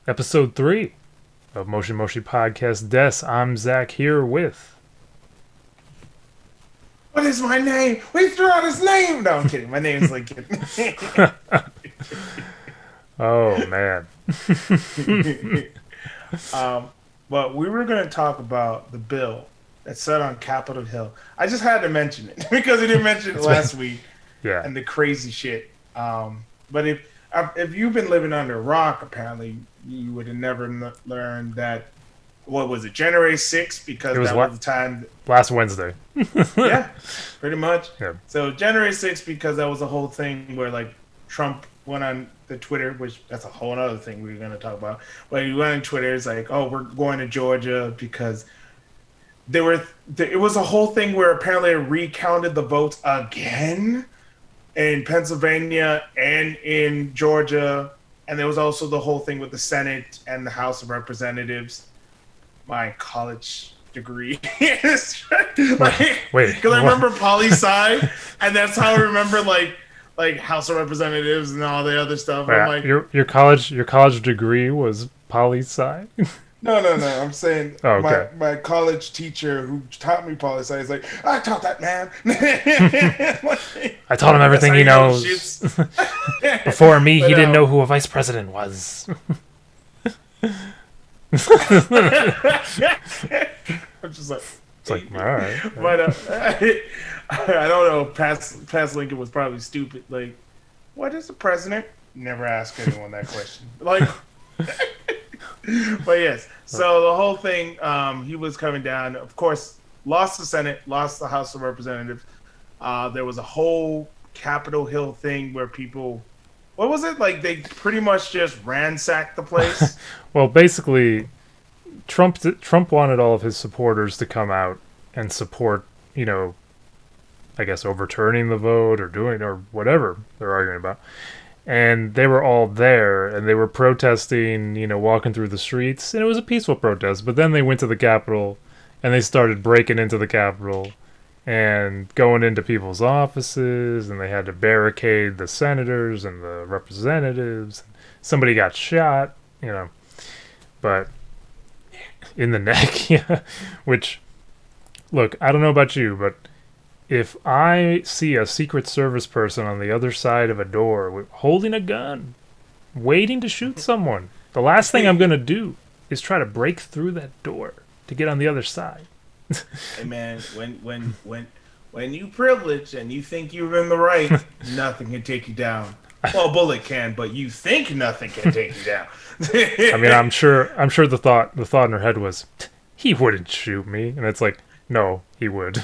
Episode 3 of Moshi Podcast Des. I'm Zach here with... What is my name? We threw out his name. No, I'm kidding. My name's Lincoln. Oh, man. But we were going to talk about the bill that's set on Capitol Hill. I just had to mention it because we didn't mention it last week. Yeah. And the crazy shit. But if you've been living under a rock, apparently you would have never learned that. What was it, January 6th? Because that was the time. Last Wednesday. Yeah, pretty much. Yeah. So January 6th, because that was a whole thing where like Trump went on the Twitter, which that's a whole other thing we were going to talk about. But he went on Twitter, it's like, oh, we're going to Georgia because it was a whole thing where apparently it recounted the votes again in Pennsylvania and in Georgia. And there was also the whole thing with the Senate and the House of Representatives. My college degree. Wait, because I remember poli-sci, and that's how I remember like House of Representatives and all the other stuff. Yeah, I'm like, your college degree was poli-sci? No. I'm saying okay. my college teacher who taught me poli-sci is like, I taught that man. I taught him everything he knows. Before me, he didn't know who a vice president was. I'm just like, it's like, all right. But I don't know. Past Lincoln was probably stupid. Like, what is the president? Never ask anyone that question. Like, but yes. So the whole thing, he was coming down. Of course, lost the Senate, lost the House of Representatives. There was a whole Capitol Hill thing where people. What was it? Like, they pretty much just ransacked the place? Well, basically, Trump wanted all of his supporters to come out and support, I guess overturning the vote or whatever they're arguing about. And they were all there, and they were protesting, walking through the streets. And it was a peaceful protest. But then they went to the Capitol, and they started breaking into the Capitol and going into people's offices, and they had to barricade the senators and the representatives. Somebody got shot, but in the neck, yeah. Which, look, I don't know about you, but if I see a Secret Service person on the other side of a door holding a gun, waiting to shoot someone, the last thing I'm going to do is try to break through that door to get on the other side. Hey man, when you privilege and you think you're in the right, nothing can take you down. Well, a bullet can, but you think nothing can take you down. I mean, I'm sure the thought in her head was, he wouldn't shoot me, and it's like, no, he would.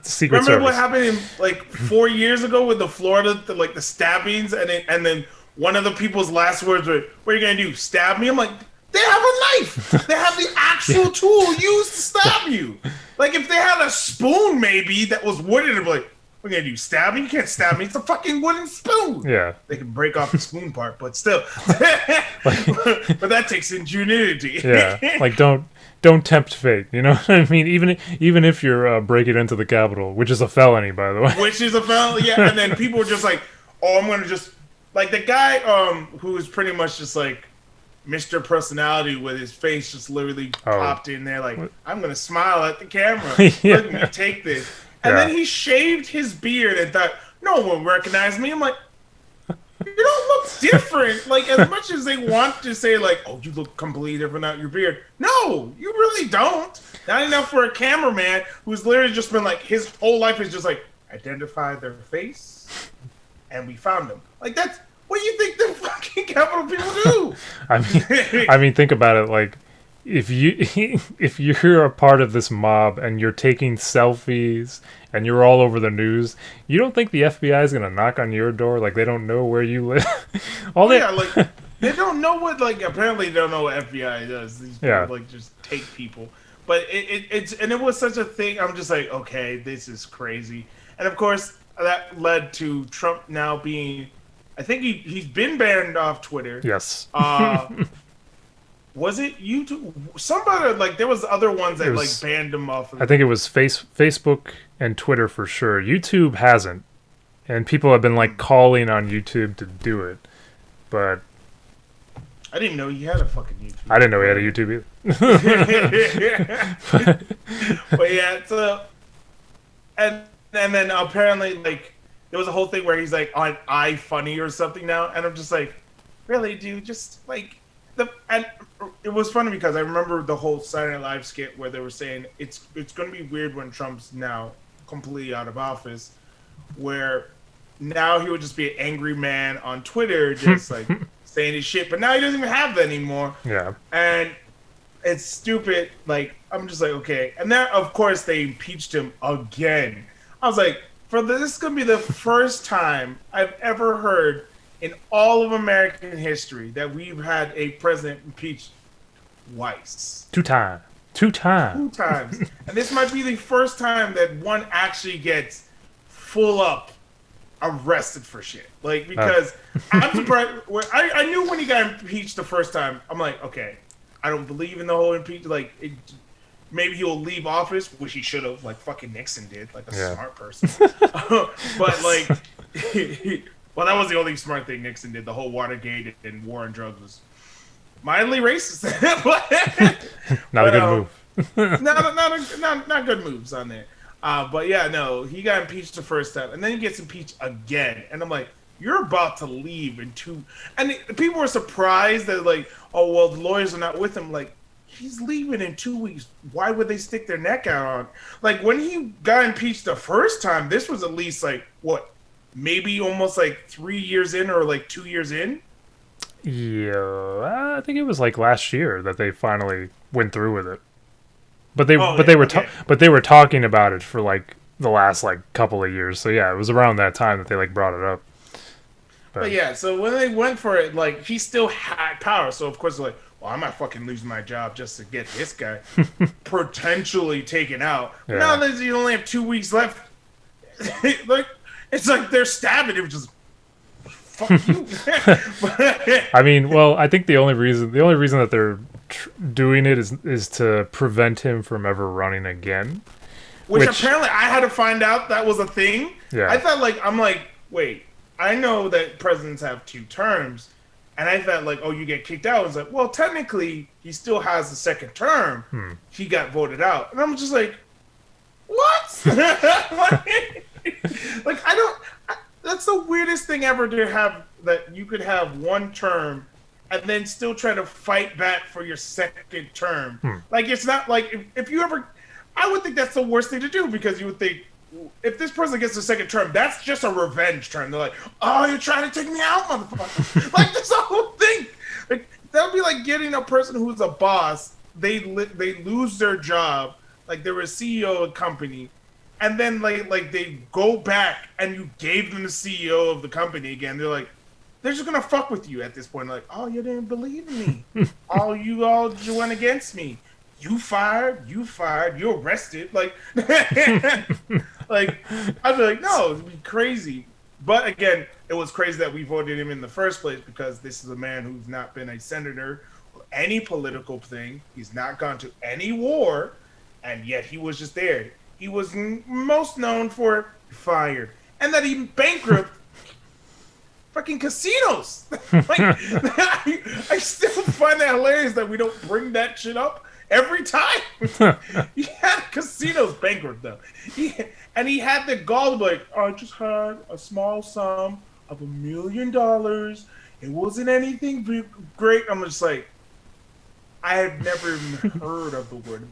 Secret Remember Service. what happened like 4 years ago with the Florida, the stabbings, and then one of the people's last words were, "What are you gonna do? Stab me?" I'm like, they have a knife. They have the actual tool used to stab you. Like, if they had a spoon, maybe, that was wooden, they'd be like, what are you going to do, stab me? You can't stab me. It's a fucking wooden spoon. Yeah. They can break off the spoon part, but still. But that takes ingenuity. Yeah. Like, don't tempt fate. You know what I mean? Even if you're breaking into the Capitol, which is a felony, by the way. Which is a felony, yeah. And then people were just like, oh, I'm going to just... Like, the guy who was pretty much just like, Mr. Personality with his face just literally popped in there like, I'm going to smile at the camera. Yeah. Look at me, take this. And then he shaved his beard and thought, no one will recognize me. I'm like, you don't look different. Like, as much as they want to say like, oh, you look completely different without your beard. No, you really don't. Not enough for a cameraman who's literally just been like, his whole life is just like, identify their face and we found them. Like, that's... What do you think the fucking Capitol people do? I mean, think about it. Like, if you're a part of this mob and you're taking selfies and you're all over the news, you don't think the FBI is gonna knock on your door? Like, they don't know where you live. Like, they don't know what. Like, apparently, they don't know what FBI does. These people like just take people. But it was such a thing. I'm just like, okay, this is crazy. And of course, that led to Trump now being. I think he's been banned off Twitter. Yes. Was it YouTube? Somebody, like, there was other ones that like banned him off. I think it was Facebook and Twitter for sure. YouTube hasn't, and people have been like calling on YouTube to do it, but I didn't even know he had a fucking YouTube. I didn't know he had a YouTube either. But yeah, so and then apparently like there was a whole thing where he's like on iFunny or something now, and I'm just like, really, dude, just like and it was funny because I remember the whole Saturday Night Live skit where they were saying it's going to be weird when Trump's now completely out of office, where now he would just be an angry man on Twitter, just like saying his shit, but now he doesn't even have that anymore. Yeah. And it's stupid. Like, I'm just like, okay. And then, of course, they impeached him again. I was like, this is going to be the first time I've ever heard in all of American history that we've had a president impeached twice. Two times. And this might be the first time that one actually gets full up arrested for shit. Like, because I'm surprised. I knew when he got impeached the first time, I'm like, okay, I don't believe in the whole impeachment. Like, maybe he'll leave office, which he should have, like fucking Nixon did, like a smart person. But like, well, that was the only smart thing Nixon did. The whole Watergate and war on drugs was mildly racist. Not a good move. not good moves on there. But yeah, no, he got impeached the first time, and then he gets impeached again, and I'm like, you're about to leave in 2. And people were surprised that like, oh well, the lawyers are not with him. Like, he's leaving in 2 weeks. Why would they stick their neck out on? Like, when he got impeached the first time, this was at least like what, maybe almost like 3 years in or like 2 years in. Yeah, I think it was like last year that they finally went through with it. But they were talking about it for like the last like couple of years. So yeah, it was around that time that they like brought it up. But yeah, so when they went for it, like he still had power. So of course they're like, well, I'm not fucking losing my job just to get this guy potentially taken out. Yeah. Now that you only have 2 weeks left, like it's like they're stabbing him just. Fuck you. I mean, well, I think the only reason that they're doing it is to prevent him from ever running again. Which apparently I had to find out that was a thing. Yeah. I thought I'm like, wait, I know that presidents have 2 terms, and I thought like, oh, you get kicked out. I was like, well, technically he still has the second term. He got voted out, and I'm just like, what? Like I don't. That's the weirdest thing ever to have, that you could have 1 term and then still try to fight back for your second term. Like, it's not like if you ever, I would think that's the worst thing to do, because you would think if this person gets a second term, that's just a revenge term. They're like, oh, you're trying to take me out, motherfucker. Like, that's the whole thing. Like, that would be like getting a person who's a boss, they lose their job, like they were a CEO of a company, and then like they go back and you gave them the CEO of the company again. They're like, they're just gonna fuck with you at this point. Like, oh, you didn't believe in me. you went against me. You fired. You're arrested. Like, like I'd be like, no, it'd be crazy. But again, it was crazy that we voted him in the first place, because this is a man who's not been a senator or any political thing. He's not gone to any war, and yet he was just there. He was most known for fired, and that he bankrupt fucking casinos. Like, I still find that hilarious that we don't bring that shit up every time. He had casinos bankrupt though, and he had the gall to be like, I just had a small sum of $1 million. It wasn't anything great. I'm just like, I had never even heard of the word.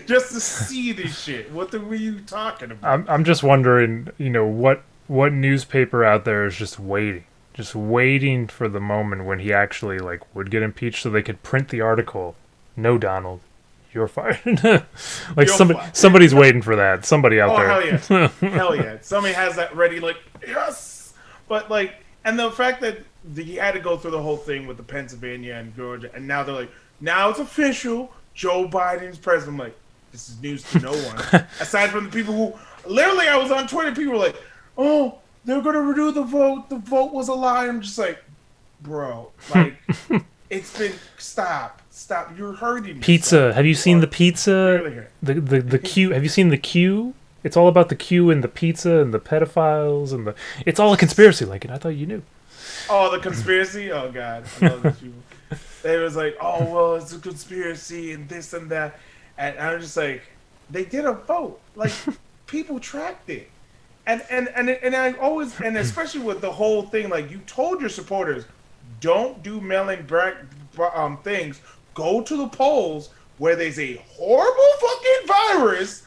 Just to see this shit. What were you talking about? I'm just wondering, what newspaper out there is just waiting for the moment when he actually like would get impeached, so they could print the article. No, Donald, you're fired. Like, somebody's waiting for that. Somebody out there. Hell yeah. Hell yeah. Somebody has that ready. Like, yes. But like, and the fact that he had to go through the whole thing with the Pennsylvania and Georgia, and now they're like, now it's official, Joe Biden's president. I'm like, this is news to no one. Aside from the people who, literally, I was on Twitter, people were like, oh, they're going to redo the vote. The vote was a lie. I'm just like, bro, like, it's been, stop, you're hurting me. Pizza, have you seen the pizza? The queue, have you seen the queue? It's all about the queue and the pizza and the pedophiles and it's all a conspiracy, like, and I thought you knew. Oh, the conspiracy. Oh God, I love these people. They was like, oh well, it's a conspiracy and this and that, and I was just like, they did a vote. Like people tracked it, and I always, and especially with the whole thing, like you told your supporters, don't do mailing things. Go to the polls where there's a horrible fucking virus.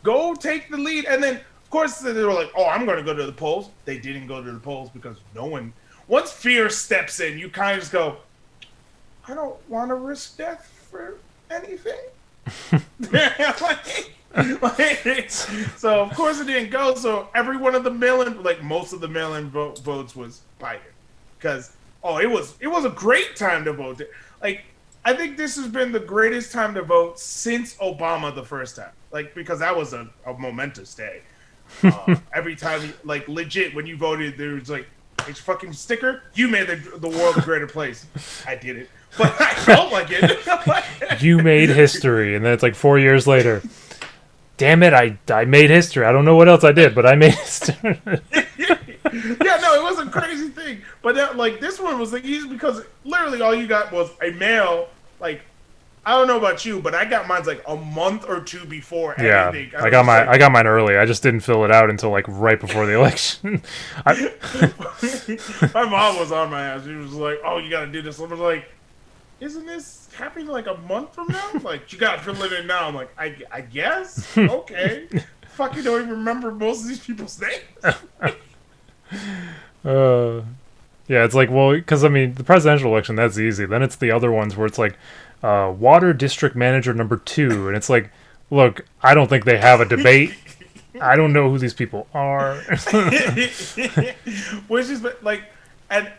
Go take the lead, and then of course they were like, oh, I'm going to go to the polls. They didn't go to the polls because no one. Once fear steps in, you kind of just go, I don't want to risk death for anything. So of course it didn't go. So every one of the mail-in, like most of the mail-in votes was Biden, because it was a great time to vote. Like I think this has been the greatest time to vote since Obama the first time. Like because that was a momentous day. Every time, like legit, when you voted, there was like. It's fucking sticker. You made the world a greater place. I did it, but I felt like it. You made history, and then it's like 4 years later. Damn it! I made history. I don't know what else I did, but I made history. Yeah, no, it was a crazy thing. But that, like this one was like easy because literally all you got was a mail. Like I don't know about you, but I got mine like a month or two before anything. I got mine early. I just didn't fill it out until like right before the election. My mom was on my ass. She was like, "Oh, you gotta do this." I was like, "Isn't this happening like a month from now? Like, you gotta fill it in now." I'm like, "I guess, okay." Fucking don't even remember most of these people's names. Yeah, it's like, well, because I mean, the presidential election, that's easy. Then it's the other ones where it's like, water district manager number 2, and it's like, look, I don't think they have a debate. I don't know who these people are. Which is like, and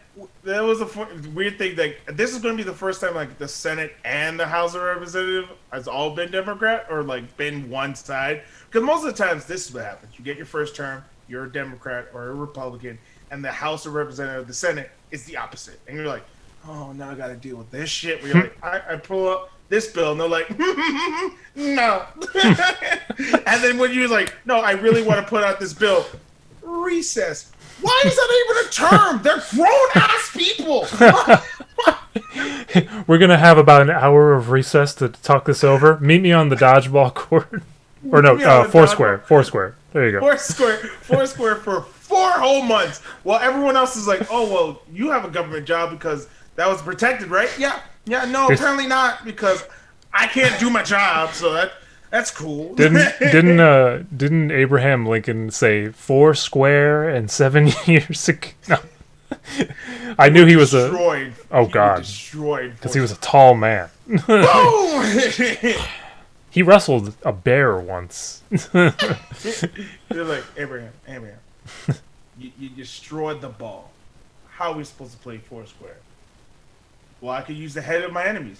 there was a weird thing that this is going to be the first time like the Senate and the House of Representatives has all been Democrat or like been one side. Because most of the times this is what happens: you get your first term, you're a Democrat or a Republican, and the House of Representatives, the Senate, is the opposite, and you're like, oh, now I got to deal with this shit. Where you're like, I pull up this bill, and they're like, no. And then when you're like, no, I really want to put out this bill, recess. Why is that even a term? They're grown-ass people. We're going to have about an hour of recess to talk this over. Meet me on the dodgeball court. Or no, Foursquare. Foursquare. There you go. Foursquare for 4 whole months. While everyone else is like, oh, well, you have a government job because that was protected, right? Yeah, no, apparently not, because I can't do my job, so that's cool. Didn't Abraham Lincoln say 4 square and 7 years ago? No. I knew he was destroyed. Oh God, destroyed because he was a tall man. He wrestled a bear once. They're like, Abraham, you destroyed the ball. How are we supposed to play Foursquare? Well, I could use the head of my enemies.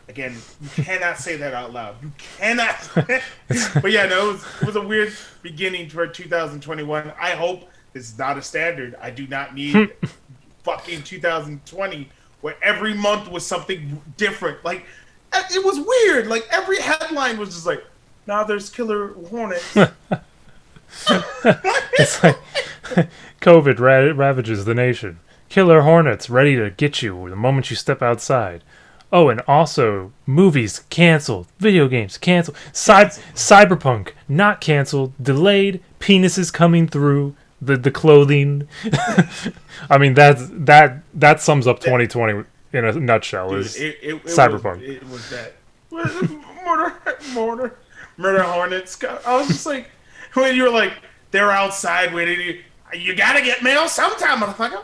Again, you cannot say that out loud. You cannot. But yeah, no, it was a weird beginning for 2021. I hope this is not a standard. I do not need fucking 2020 where every month was something different. Like, it was weird. Like, every headline was just like, now there's killer hornets. It's like COVID ravages the nation. Killer hornets ready to get you the moment you step outside. Oh, and also movies canceled, video games canceled, cyberpunk not canceled, delayed, penises coming through the clothing. I mean that sums up 2020 in a nutshell. Dude, is cyberpunk. It was that murder hornets. I was just like, when you were like, they're outside waiting. You gotta get mail sometime, motherfucker.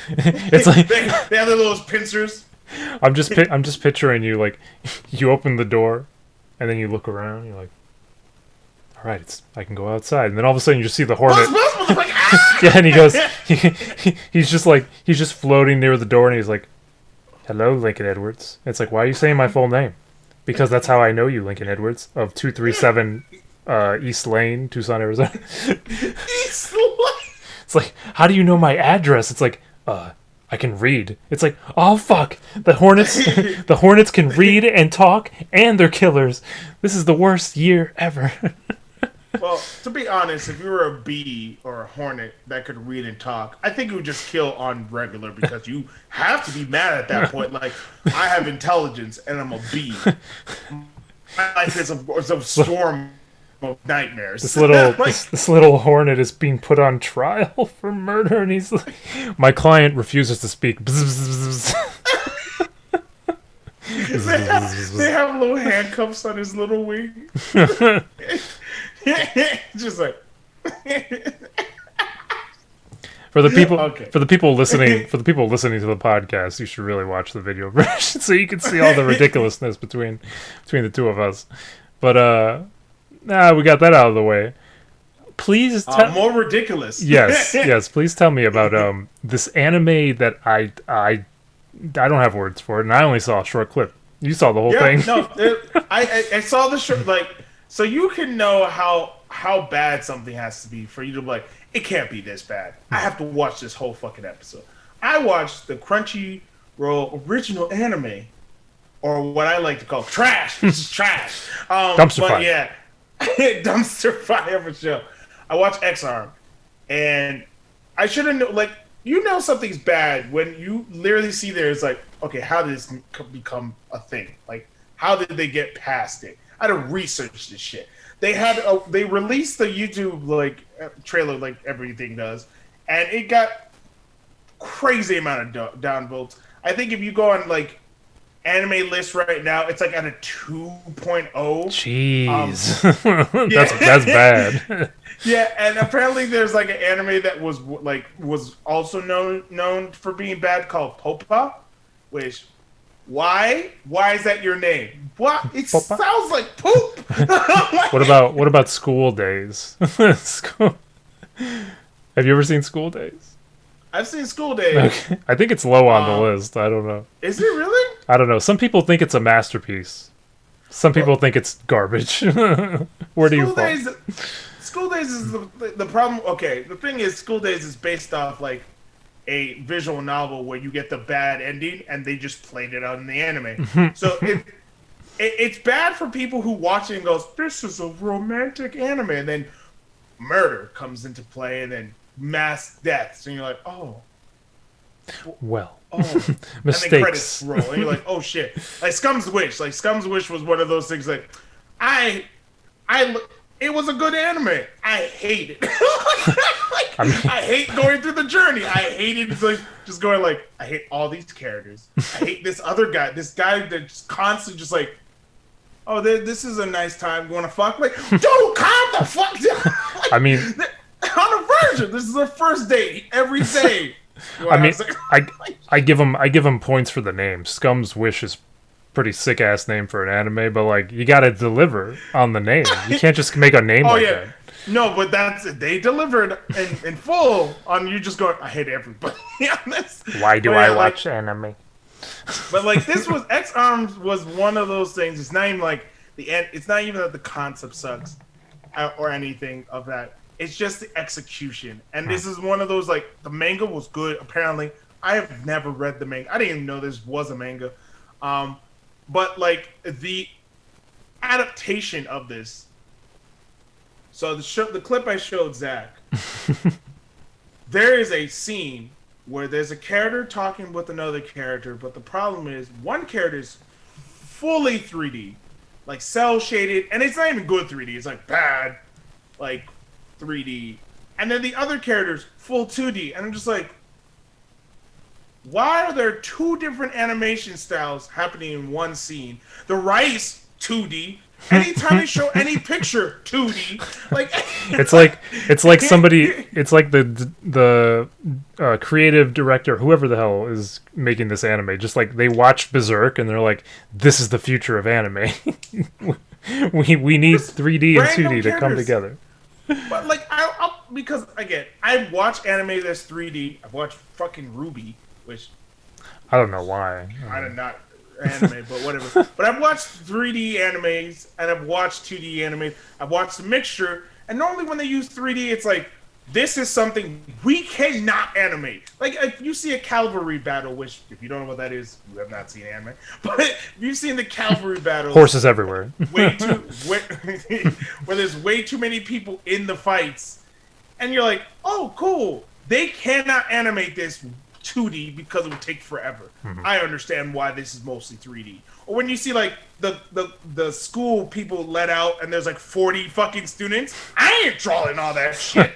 It's like they have their little pincers. I'm just picturing you like, you open the door, and then you look around. You're like, all right, I can go outside, and then all of a sudden you just see the hornet. Yeah, and he goes, he's just floating near the door, and he's like, hello, Lincoln Edwards. It's like, why are you saying my full name? Because that's how I know you, Lincoln Edwards of 237 East Lane, Tucson, Arizona. East Lane. It's like, how do you know my address? It's like, I can read. It's like, oh fuck, the hornets can read and talk, and they're killers. This is the worst year ever. Well, to be honest, if you were a bee or a hornet that could read and talk, I think you would just kill on regular because you have to be mad at that point. Like, I have intelligence and I'm a bee. My life is a storm of nightmares. This little Like, this little hornet is being put on trial for murder, and he's like, my client refuses to speak. they have little handcuffs on his little wing. Just like For the people, Okay. for the people listening to the podcast, you should really watch the video version so you can see all the ridiculousness between the two of us. But we got that out of the way. Please, more ridiculous. yes. Please tell me about this anime that I don't have words for it, and I only saw a short clip. You saw the whole thing. No, I saw the short. Like, so you can know how bad something has to be for you to be like, it can't be this bad. I have to watch this whole fucking episode. I watched the Crunchyroll original anime, or what I like to call trash. This is trash. Dumpster fire. Yeah, dumpster fire for sure. I watched X-Arm, and I should have known. Like, you know something's bad when you literally see there. It's like, okay, how did this become a thing? Like, how did they get past it? I had to research this shit. They released the YouTube trailer like everything does, and it got crazy amount of downvotes. I think if you go on like anime list right now, it's like at a 2.0. Jeez, that's bad. Yeah, and apparently there's like an anime that was also known for being bad called Popa, which why is that your name? What? It Popa? sounds like poop. What about School Days? Have you ever seen School Days? I've seen School Days. Okay. I think it's low on the list. I don't know. Is it really? I don't know. Some people think it's a masterpiece. Some people think it's garbage. Where do you fall? School Days is the problem. Okay, the thing is, School Days is based off like a visual novel where you get the bad ending and they just played it out in the anime. So it's bad for people who watch it and goes, this is a romantic anime, and then murder comes into play and then mass deaths, and you're like, oh. Mistakes. And then credits roll, and you're like, oh shit. Like Scum's Wish. Like Scum's Wish was one of those things like, it was a good anime. I hate it. I hate going through the journey. I hated like just going like, I hate all these characters. I hate this other guy. This guy that's constantly just like, oh, this is a nice time. You want to fuck? Like, dude, calm the fuck down. Like, I mean, on a virgin. This is their first date every day. I mean, I give him points for the name. Scum's Wish is pretty sick ass name for an anime, but like you gotta deliver on the name. You can't just make a name that. No, but they delivered in full on you just going, I hate everybody on this. Why do I watch anime? But like this was X-Arms was one of those things. It's not even like it's not even that the concept sucks or anything of that. It's just the execution. And this is one of those like the manga was good. Apparently, I have never read the manga. I didn't even know this was a manga. But like the adaptation of this. So the clip I showed Zach, there is a scene where there's a character talking with another character, but the problem is one character is fully 3D, like cell shaded, and it's not even good 3D. It's like bad, like 3D, and then the other character's full 2D, and I'm just like, why are there two different animation styles happening in one scene? The rice 2D. Anytime they show any picture 2D, like it's like somebody, it's like the creative director, whoever the hell is making this anime, just like they watched Berserk and they're like, this is the future of anime. we need 3D and 2D to come together. But like I'll because again, I've watched anime that's 3D. I've watched fucking Ruby, which I don't know why. I did not anime, but whatever. But I've watched 3D animes and I've watched 2D animes. I've watched a mixture, and normally when they use 3D, it's like this is something we cannot animate. Like, if you see a cavalry battle, which, if you don't know what that is, you have not seen anime. But if you've seen the cavalry battles, horses everywhere, where there's way too many people in the fights, and you're like, oh, cool. They cannot animate this 2D because it would take forever. Mm-hmm. I understand why this is mostly 3D. Or when you see like the school people let out and there's like 40 fucking students, I ain't drawing all that shit.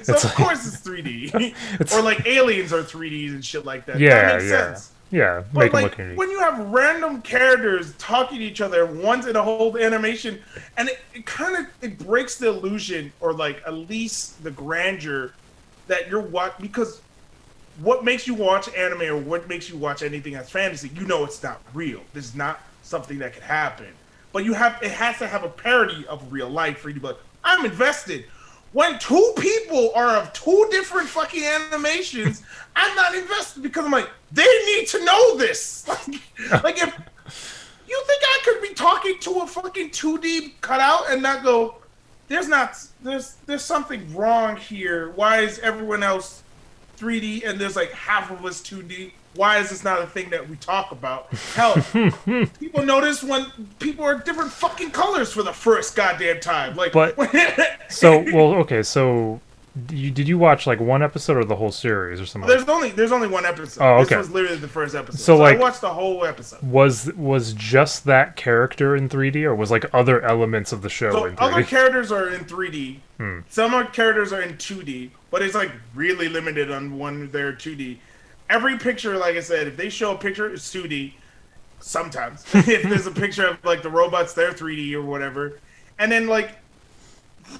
So of course it's 3D. Or like aliens are 3Ds and shit like that. Yeah, that makes sense. Yeah, but like when you have random characters talking to each other, one's in a whole animation, and it kind of it breaks the illusion, or like at least the grandeur that you're watching. Because what makes you watch anime, or what makes you watch anything that's fantasy, you know it's not real. This is not something that could happen. But it has to have a parody of real life for you to be like, I'm invested. When two people are of two different fucking animations, I'm not invested because I'm like, they need to know this. Like if you think I could be talking to a fucking 2D cutout and not go, there's something wrong here. Why is everyone else 3D and there's like half of us 2D? Why is this not a thing that we talk about? Hell, people notice when people are different fucking colors for the first goddamn time. Like, but so did you watch like one episode or the whole series or something? There's only one episode. Oh, okay. This was literally the first episode. So like, I watched the whole episode. Was just that character in 3D, or was like other elements of the show in 3D? Other characters are in 3D. Some of characters are in 2D, but it's like really limited on when they're 2D. Every picture, like I said, if they show a picture, it's 2D. Sometimes. If there's a picture of like the robots, they're 3D or whatever. And then like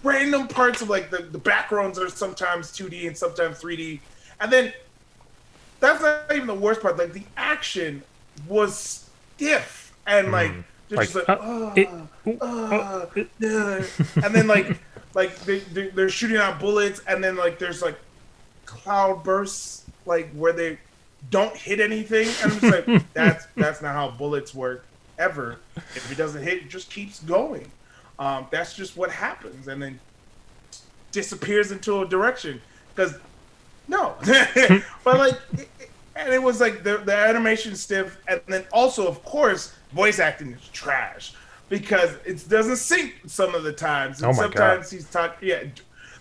random parts of like the backgrounds are sometimes 2D and sometimes 3D. And then that's not even the worst part. Like the action was stiff and like just and then like they're shooting out bullets, and then like there's like cloud bursts like where they don't hit anything, and I'm just like, that's not how bullets work ever. If it doesn't hit, it just keeps going. That's just what happens, and then disappears into a direction. Because no, but like, and it was like the animation stiff, and then also of course voice acting is trash because it doesn't sync some of the times, and sometimes he's talking. Yeah,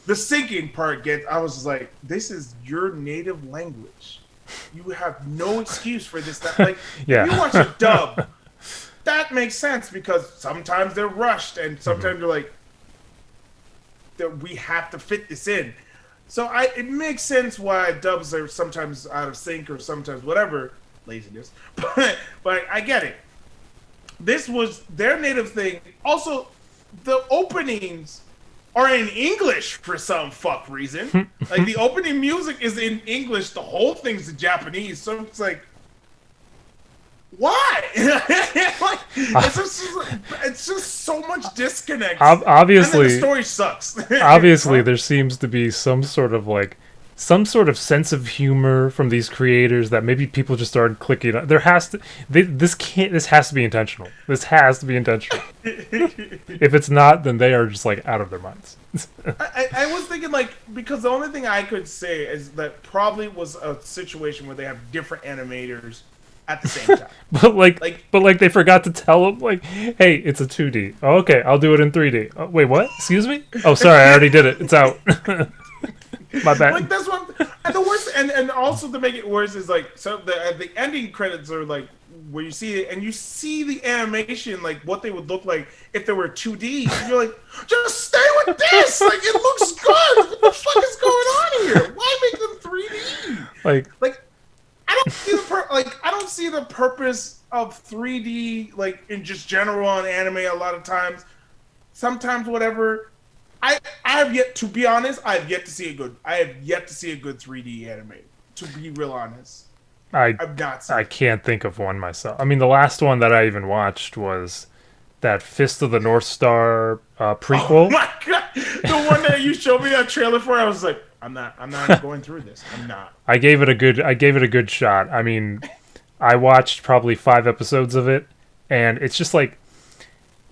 the syncing part gets. I was just like, this is your native language. You have no excuse for this. Like, if you watch a dub, that makes sense because sometimes they're rushed and sometimes they're like, we have to fit this in. So it makes sense why dubs are sometimes out of sync or sometimes whatever, laziness. But I get it. This was their native thing. Also, the openings are in English for some fuck reason. Like the opening music is in English, the whole thing's in Japanese. So it's like, why? Like, it's just so much disconnect. Obviously, and then the story sucks. Obviously, there seems to be some sort of sense of humor from these creators that maybe people just started clicking on. This has to be intentional. This has to be intentional. If it's not, then they are just like out of their minds. I was thinking like, because the only thing I could say is that probably was a situation where they have different animators at the same time. but they forgot to tell them like, hey, it's a 2D. Oh, okay, I'll do it in 3D. Oh, wait, what? Excuse me? Oh, sorry, I already did it. It's out. My bad. Like that's what, and the worst, and also to make it worse is like, so the ending credits are like where you see it, and you see the animation like what they would look like if they were 2D. And you're like, just stay with this. Like it looks good. What the fuck is going on here? Why make them 3D? Like I don't see the purpose of 3D like in just general on anime. A lot of times, sometimes whatever. I have yet to be honest. I have yet to see a good 3D anime. To be real honest, I've not seen. I can't think of one myself. I mean, the last one that I even watched was that Fist of the North Star prequel. Oh my god, the one that you showed me that trailer for. I was like, I'm not going through this. I'm not. I gave it a good shot. I mean, I watched probably 5 episodes of it, and it's just like.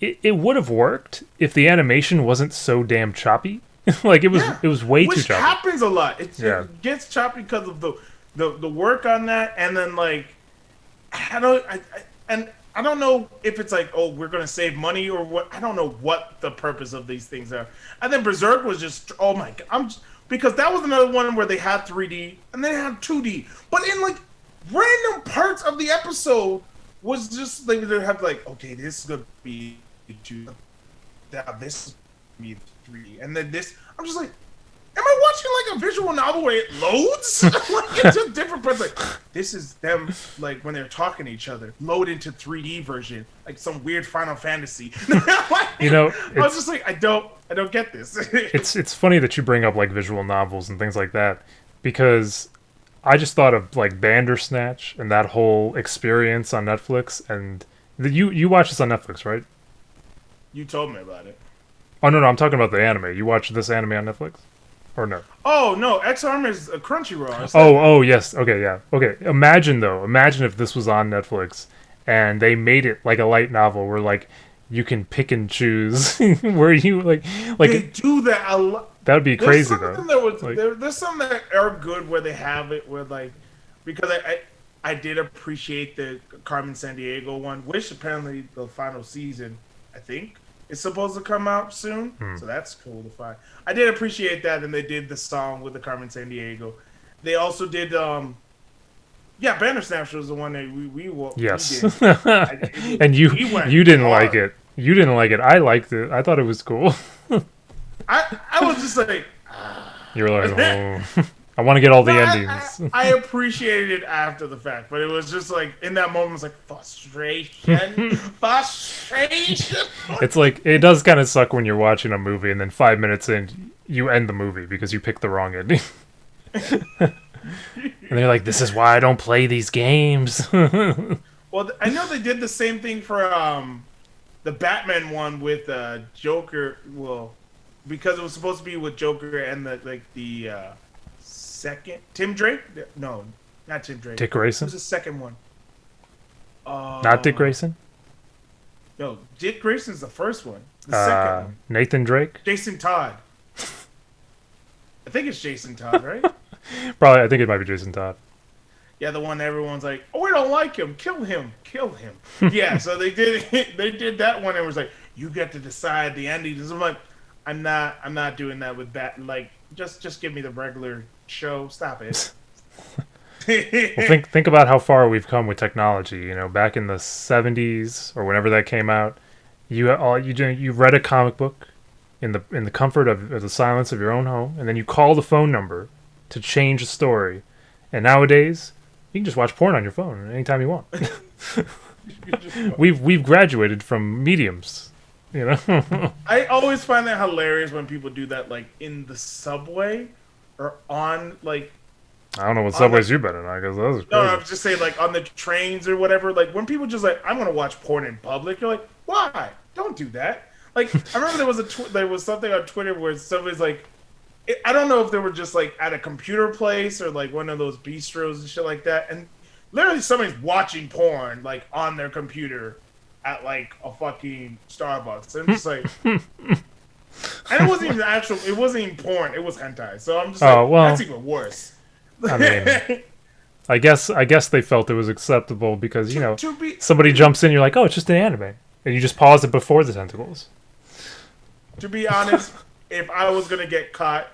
It would have worked if the animation wasn't so damn choppy, Like Yeah, it was way too which choppy. happens a lot. Yeah. It gets choppy because of the work on that, and then like I don't and I don't know if it's like, oh, we're gonna save money or what. I don't know what the purpose of these things are. And then Berserk was just, oh my god, because that was another one where they had 3D and they had 2D, but in like random parts of the episode was just like they have like, okay, this is gonna be 2D, now this is gonna be 3D, and then this. I'm just like, am I watching like a visual novel where it loads? Like it's just different parts. Like this is them like when they're talking to each other, load into 3D version, like some weird Final Fantasy. Like, You know, I was just like, I don't get this. it's funny that you bring up like visual novels and things like that because I just thought of like Bandersnatch and that whole experience on Netflix and you watch this on Netflix, right? You told me about it. Oh no, I'm talking about the anime. You watch this anime on Netflix? Or no? Oh no, X Arm is a Crunchyroll. Oh yes. Okay, yeah. Okay. Imagine if this was on Netflix and they made it like a light novel where like you can pick and choose where you like they do that a lot. That would be crazy though. There's some that are good where they have it where like because I did appreciate the Carmen Sandiego one, which apparently the final season I think is supposed to come out soon, so that's cool to find. I did appreciate that, and they did the song with the Carmen Sandiego. They also did Bandersnatch was the one that we yes. We did. And you didn't like it. You didn't like it. I liked it. I thought it was cool. I was just like, you were like, oh. I want to get all the endings. I appreciated it after the fact, but it was just like in that moment, it was like frustration. It's like it does kind of suck when you're watching a movie and then 5 minutes in you end the movie because you picked the wrong ending. And they're like, "This is why I don't play these games." Well, I know they did the same thing for the Batman one with Joker. Well, because it was supposed to be with Joker and the second Tim Drake. No, not Tim Drake. Dick Grayson. Who's the second one? Not Dick Grayson. No, Dick Grayson's the first one. The second one. Nathan Drake. Jason Todd. I think it's Jason Todd, right? Probably. I think it might be Jason Todd. Yeah, the one everyone's like, "Oh, we don't like him. Kill him. Kill him." Yeah, so they did. They did that one. And it was like, "You get to decide the endings." I'm like, I'm not doing that with that. Like, just give me the regular show. Stop it. Well, think about how far we've come with technology. You know, back in the 70s or whenever that came out, you read a comic book in the comfort of the silence of your own home, and then you call the phone number to change a story. And nowadays, you can just watch porn on your phone anytime you want. We've graduated from mediums, you know. I always find that hilarious when people do that, like in the subway or on like. I don't know what subways you've been in, I guess those are crazy. No, I was just saying, like on the trains or whatever. Like when people just like, I'm gonna watch porn in public. You're like, why? Don't do that. Like I remember there was something on Twitter where somebody's like, I don't know if they were just like at a computer place or like one of those bistros and shit like that, and literally somebody's watching porn like on their computer at like a fucking Starbucks. And I'm just like, and it wasn't even it wasn't even porn. It was hentai. So I'm just like, well, that's even worse. I mean, I guess they felt it was acceptable because, you know, somebody jumps in, you're like, oh, it's just an anime. And you just pause it before the tentacles. To be honest, if I was going to get caught,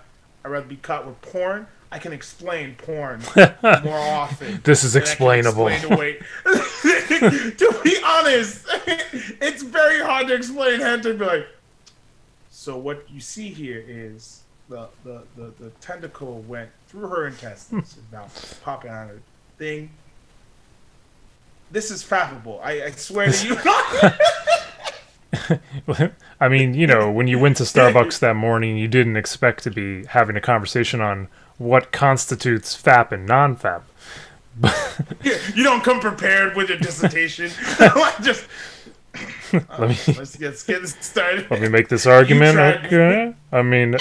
I'd rather be caught with porn. I can explain porn more often. This is explainable. To be honest, it's very hard to explain hentai and be like, so what you see here is the tentacle went through her intestines and now popping on her thing. This is fathomable. I swear to you. I mean, you know, when you went to Starbucks that morning, you didn't expect to be having a conversation on what constitutes FAP and non-FAP. You don't come prepared with a dissertation. Just let's get this started. Let me make this argument. Okay. I mean,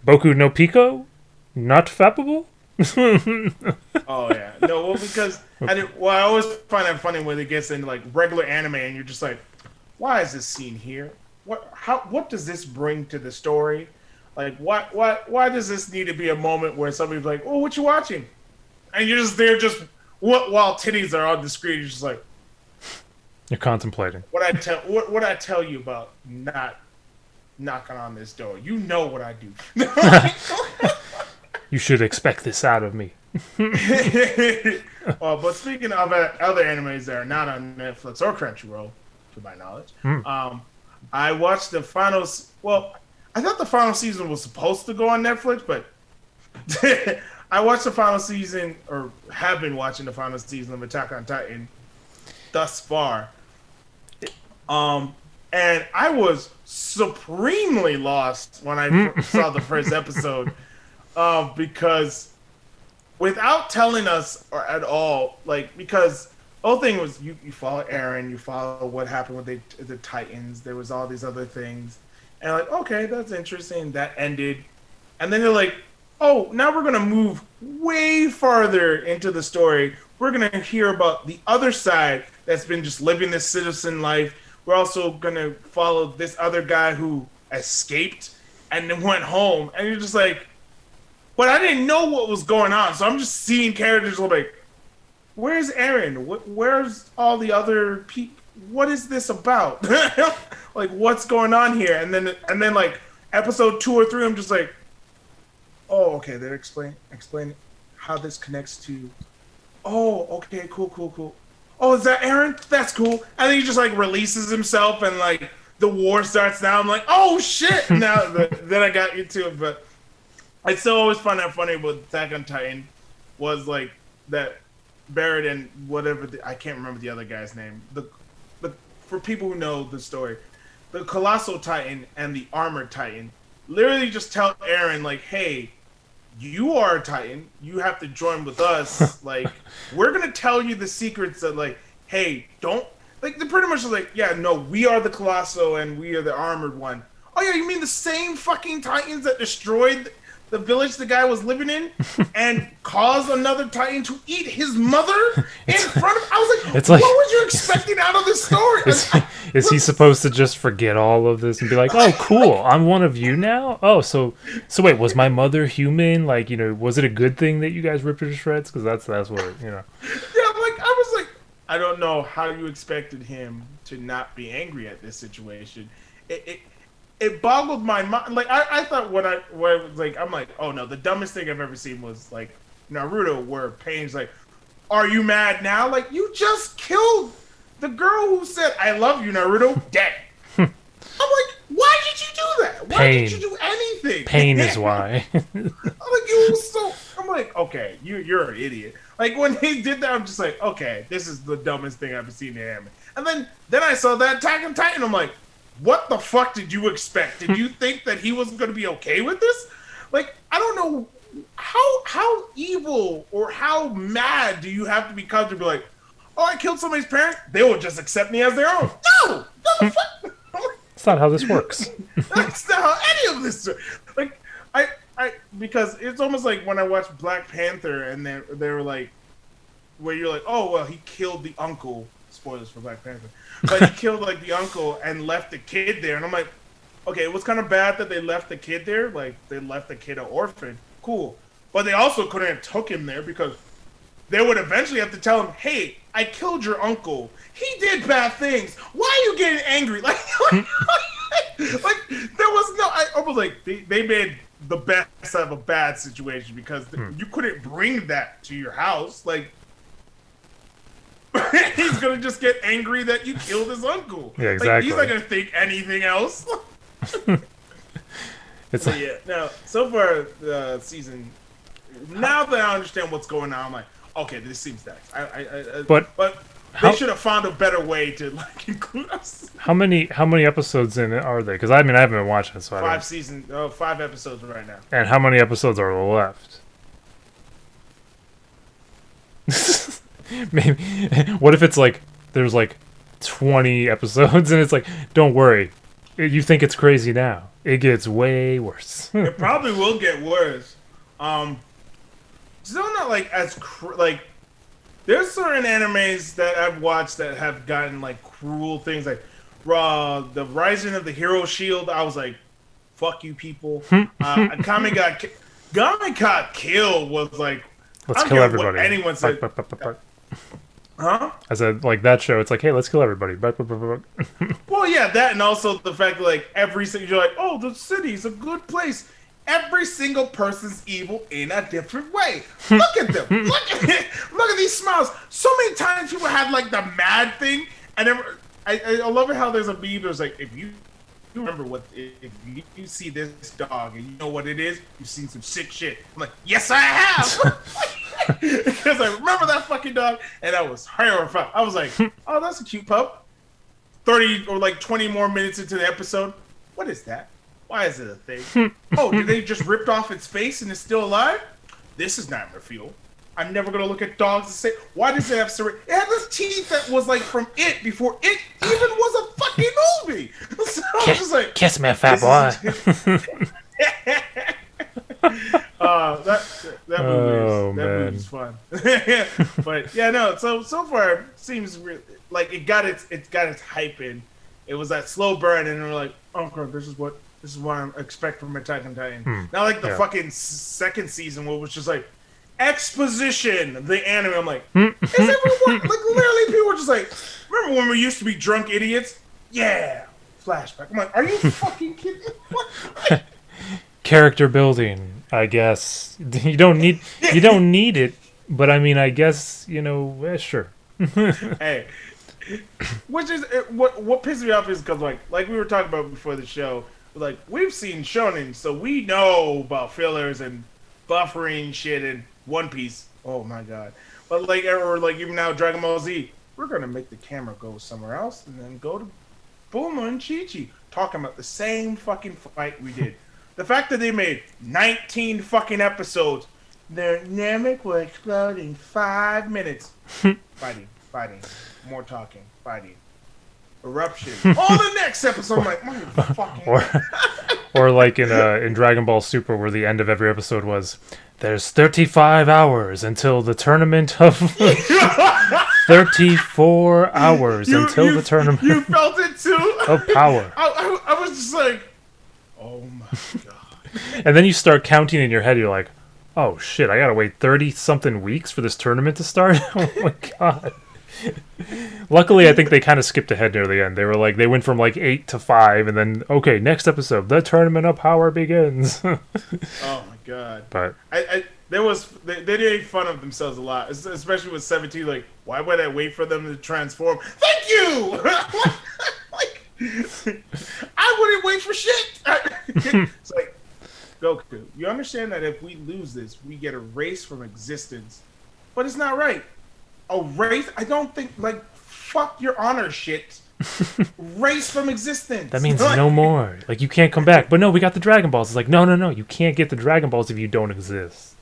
Boku no Pico, not fappable. Oh yeah, no. Well, because I always find that funny when it gets into like regular anime, and you're just like, why is this scene here? What does this bring to the story? Like, why does this need to be a moment where somebody's like, "Oh, what you watching?" And you're just there, just while titties are on the screen. You're just like, You're contemplating. what I tell you about not knocking on this door. You know what I do. You should expect this out of me. But speaking of other animes that are not on Netflix or Crunchyroll, to my knowledge, I watched the final. Well, I thought the final season was supposed to go on Netflix, but I watched the final season, or have been watching the final season of Attack on Titan thus far. And I was supremely lost when I saw the first episode, because without telling us or at all, like, because the whole thing was you follow Eren, you follow what happened with the Titans. There was all these other things, and like, okay, that's interesting. That ended, and then they're like, oh, now we're gonna move way farther into the story. We're gonna hear about the other side that's been just living this citizen life. We're also gonna follow this other guy who escaped and then went home, and you're just like, but I didn't know what was going on, so I'm just seeing characters like, where's Eren? Where's all the other people? What is this about? Like, what's going on here? And then like episode 2 or 3, I'm just like, oh, okay, they're explaining how this connects to. Oh, okay, cool. Oh, is that Eren? That's cool. And then he just like releases himself, and like the war starts now. I'm like, oh shit! Now then I got into it, but I still always find that funny with Attack on Titan was like that Barrett and whatever I can't remember the other guy's name. The for people who know the story, the Colossal Titan and the Armored Titan literally just tell Eren like, hey, you are a Titan. You have to join with us. Like, we're gonna tell you the secrets that, like, hey, don't like. They're pretty much like, yeah, no, we are the Colossal and we are the Armored one. Oh yeah, you mean the same fucking Titans that destroyed the village the guy was living in and caused another Titan to eat his mother in front of? I was like, what was you expecting out of this story? Is he supposed to just forget all of this and be like, oh, cool, I'm one of you now? Oh, so wait, was my mother human? Like, was it a good thing that you guys ripped her to shreds? Because that's what, Yeah, like, I was like, I don't know how you expected him to not be angry at this situation. It boggled my mind. Like, I thought when I was like, I'm like, oh no, the dumbest thing I've ever seen was like Naruto, where Pain's like, are you mad now? Like, you just killed the girl who said, I love you, Naruto, dead. I'm like, why did you do that? Why did you do anything? Pain is why. I'm like, you were so. I'm like, okay, you're an idiot. Like, when he did that, I'm just like, okay, this is the dumbest thing I've ever seen in anime. And then I saw that Attack on Titan. I'm like, what the fuck did you expect? Did you think that he wasn't going to be okay with this? Like, I don't know how evil or how mad do you have to become to be like, oh, I killed somebody's parent? They will just accept me as their own. No, the fuck. That's not how this works. That's not how any of this. Like, I because it's almost like when I watched Black Panther and they were like, where you're like, oh well, he killed the uncle. Spoilers for Black Panther. But he killed like the uncle and left the kid there, and I'm like, okay, it was kind of bad that they left the kid there. Like, they left the kid an orphan. Cool, but they also couldn't have took him there because they would eventually have to tell him, hey, I killed your uncle. He did bad things. Why are you getting angry? Like there was no. I almost like they made the best out of a bad situation because you couldn't bring that to your house. Like, he's gonna just get angry that you killed his uncle. Yeah, exactly. Like, he's not gonna think anything else. It's like, yeah. Now, so far the season. Now that I understand what's going on, I'm like, okay, this seems nice. But they should have found a better way to like include us. How many episodes in it are they? Because I haven't been watching it, so 5 episodes right now. And how many episodes are left? Maybe. What if it's like there's like 20 episodes and it's like, don't worry, you think it's crazy now, it gets way worse. It probably will get worse. Still not like as like. There's certain animes that I've watched that have gotten like cruel things, like the Rising of the Hero Shield. I was like, fuck you people. Kami got killed was like, let's kill everybody. What anyone said. Huh? I said, like, that show, it's like, hey, let's kill everybody. Well, yeah, that, and also the fact that, like, every single, you're like, oh, the city's a good place. Every single person's evil in a different way. Look at them. Look at these smiles. So many times people had, like, the mad thing, and then, I love it how there's a meme that's like, if you remember if you see this dog and you know what it is, you've seen some sick shit. I'm like, yes, I have. Because I remember that fucking dog, and I was horrified. I was like, oh, that's a cute pup. 30 or like 20 more minutes into the episode. What is that? Why is it a thing? Oh, did they just ripped off its face and it's still alive? This is nightmare fuel. I'm never gonna look at dogs and say, why does it have cerebral? It had the teeth that was like from It before It even was a fucking movie. So I was just like, kiss me, fat boy. That movie's fun. But yeah, no. So far it seems like it got its hype in. It was that slow burn, and we're like, oh crap, this is what I expect from Attack on Titan. Not like the fucking second season where it was just like exposition. The anime, I'm like, is everyone like literally people were just like, remember when we used to be drunk idiots? Yeah, flashback. I'm like, are you fucking kidding me? What? Character building, I guess. You don't need it, but I mean, I guess, sure. Hey, which is what pisses me off is because like we were talking about before the show, like we've seen shonen, so we know about fillers and buffering shit in One Piece. Oh my god! But like even now Dragon Ball Z, we're gonna make the camera go somewhere else and then go to Bulma and Chi-Chi talking about the same fucking fight we did. The fact that they made 19 fucking episodes, their Namek will explode in 5 minutes. Fighting, more talking, fighting, eruption. All the next episode, I'm like, fucking. or like in Dragon Ball Super, where the end of every episode was, there's 35 hours until the tournament of 34 hours until the tournament. You felt it too. Of power. I was just like, oh my god. And then you start counting in your head. You're like, oh shit, I gotta wait 30-something weeks for this tournament to start? Oh my god. Luckily, I think they kind of skipped ahead near the end. They were like, they went from like 8 to 5, and then, okay, next episode, the tournament of power begins. Oh my god. But they did make fun of themselves a lot, especially with 17. Like, why would I wait for them to transform? Thank you! I wouldn't wait for shit. It's like, Goku, you understand that if we lose this, we get erased from existence. But it's not right. Erase? I don't think, like, fuck your honor shit. Erase from existence. That means no more. Like, you can't come back. But no, we got the Dragon Balls. It's like, no. You can't get the Dragon Balls if you don't exist.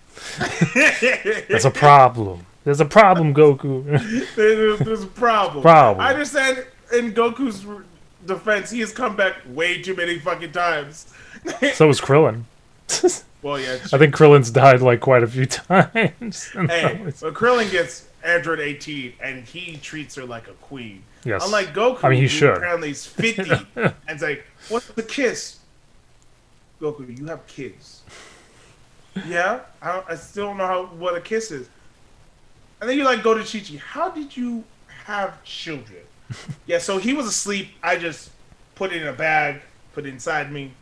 That's a problem. There's a problem, Goku. There's a problem. I understand in Goku's defense, he has come back way too many fucking times. So was Krillin. Well, yeah. I think Krillin's died like quite a few times. Hey, but Krillin gets Android 18, and he treats her like a queen. Yes. Unlike Goku, I mean, he should. Apparently he's 50, and it's like, what's the kiss? Goku, you have kids. Yeah, I still don't know what a kiss is. And then you like go to Chi-Chi. How did you have children? Yeah, so he was asleep. I just put it in a bag, put it inside me.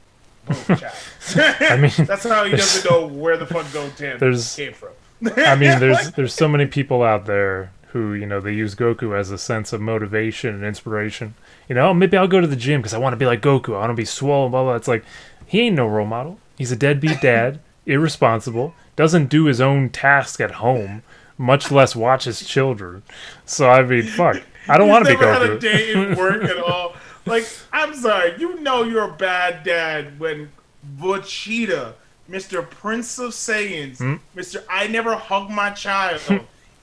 Boom, child. I mean, that's how he doesn't know where the fuck Goten came from. I mean, there's so many people out there who, they use Goku as a sense of motivation and inspiration. Maybe I'll go to the gym because I want to be like Goku. I want to be swole, blah, blah. It's like, he ain't no role model. He's a deadbeat dad, irresponsible, doesn't do his own task at home, much less watch his children. So, I mean, fuck. I don't want to be Goku. He's never had a day in work at all. Like, I'm sorry, you're a bad dad when Vegeta, Mr. Prince of Saiyans, Mr. I never hug my child,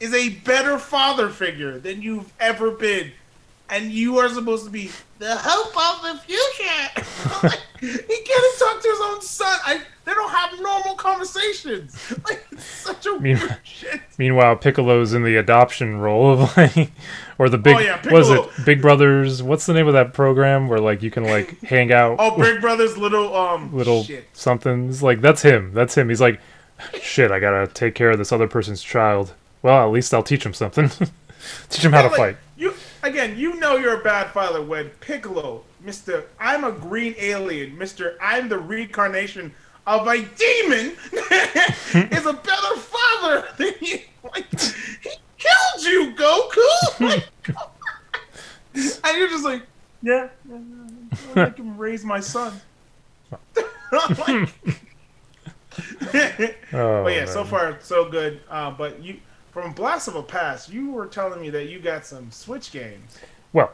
is a better father figure than you've ever been. and you are supposed to be the hope of the future. Like, he can't even talk to his own son. They don't have normal conversations. Like, it's such a weird shit. Meanwhile, Piccolo's in the adoption role of like, or the big, Oh yeah, was Piccolo. it Big Brothers? What's the name of that program where like you can like hang out? Oh, Big Brother's little shit. Somethings like that's him. That's him. He's like, shit, I gotta take care of this other person's child. Well, at least I'll teach him something. Teach him how to fight. You know you're a bad father when Piccolo, Mr. I'm a green alien, Mr. I'm the reincarnation of a demon, is a better father than you. Like, he killed you, Goku. Like, and you're just like, yeah, I'll make him raise my son. Like, but yeah, so far so good. But you, from Blast of a Past, you were telling me that you got some Switch games. Well,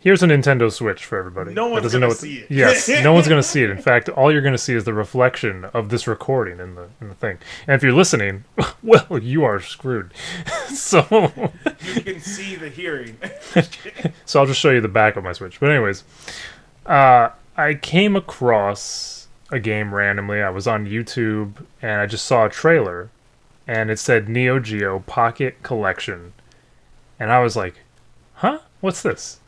here's a Nintendo Switch for everybody. No one's going to see it. Yes, no one's going to see it. In fact, all you're going to see is the reflection of this recording in the thing. And if you're listening, well, you are screwed. So you can see the hearing. So I'll just show you the back of my Switch. But anyways, I came across a game randomly. I was on YouTube and I just saw a trailer and it said Neo Geo Pocket Collection. And I was like, huh? What's this?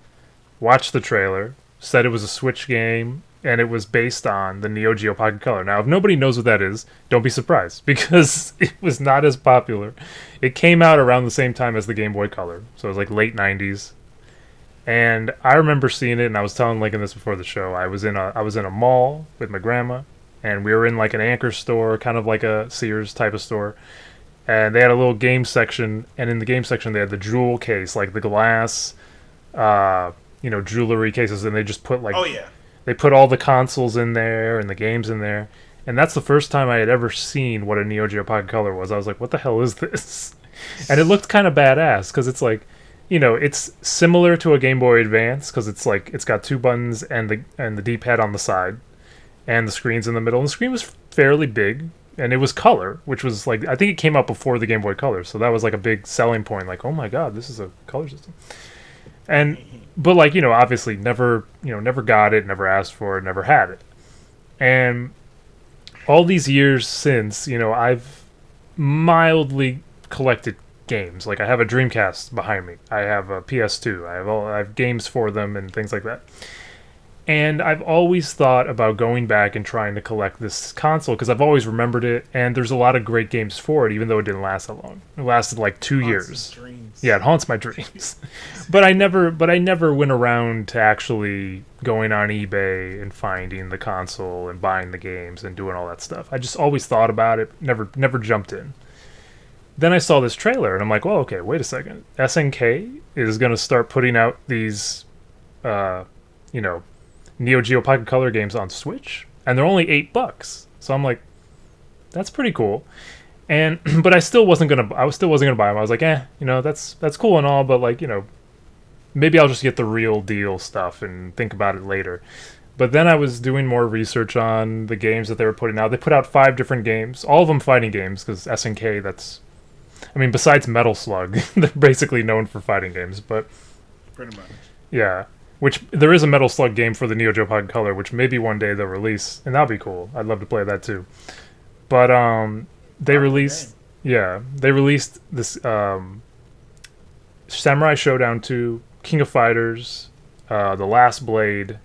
Watched the trailer, said it was a Switch game, and it was based on the Neo Geo Pocket Color. Now, if nobody knows what that is, don't be surprised, because it was not as popular. It came out around the same time as the Game Boy Color, so it was like late 90s. And I remember seeing it, and I was telling Lincoln this before the show. I was in a mall with my grandma, and we were in like an Anchor store, kind of like a Sears type of store. And they had a little game section, and in the game section they had the jewel case, like the glass, jewelry cases, and they just put like, they put all the consoles in there and the games in there. And that's the first time I had ever seen what a Neo Geo Pocket Color was. I was like, what the hell is this? And it looked kind of badass, because it's like, it's similar to a Game Boy Advance, because it's like, it's got two buttons and the D-pad on the side, and the screen's in the middle. And the screen was fairly big. And it was color, which was like, I think it came out before the Game Boy Color, so that was like a big selling point. Like, oh my god, this is a color system. But like, obviously never got it, never asked for it, never had it. And all these years since, I've mildly collected games. Like, I have a Dreamcast behind me. I have a PS2. I have games for them and things like that. And I've always thought about going back and trying to collect this console because I've always remembered it, and there's a lot of great games for it, even though it didn't last that long. It lasted like 2 years. Yeah, it haunts my dreams. But I never went around to actually going on eBay and finding the console and buying the games and doing all that stuff. I just always thought about it, never jumped in. Then I saw this trailer, and I'm like, well, okay, wait a second. SNK is going to start putting out these, Neo Geo Pocket Color games on Switch, and they're only $8. So I'm like, that's pretty cool. And but I still wasn't gonna buy them. I was like, that's cool and all, but like, maybe I'll just get the real deal stuff and think about it later. But then I was doing more research on the games that they were putting out. They put out 5 different games, all of them fighting games, because SNK, besides Metal Slug, they're basically known for fighting games, but pretty much. Yeah. Which, there is a Metal Slug game for the Neo Geo Pocket Color, which maybe one day they'll release, and that'll be cool. I'd love to play that too. But they released this Samurai Showdown 2, King of Fighters, The Last Blade,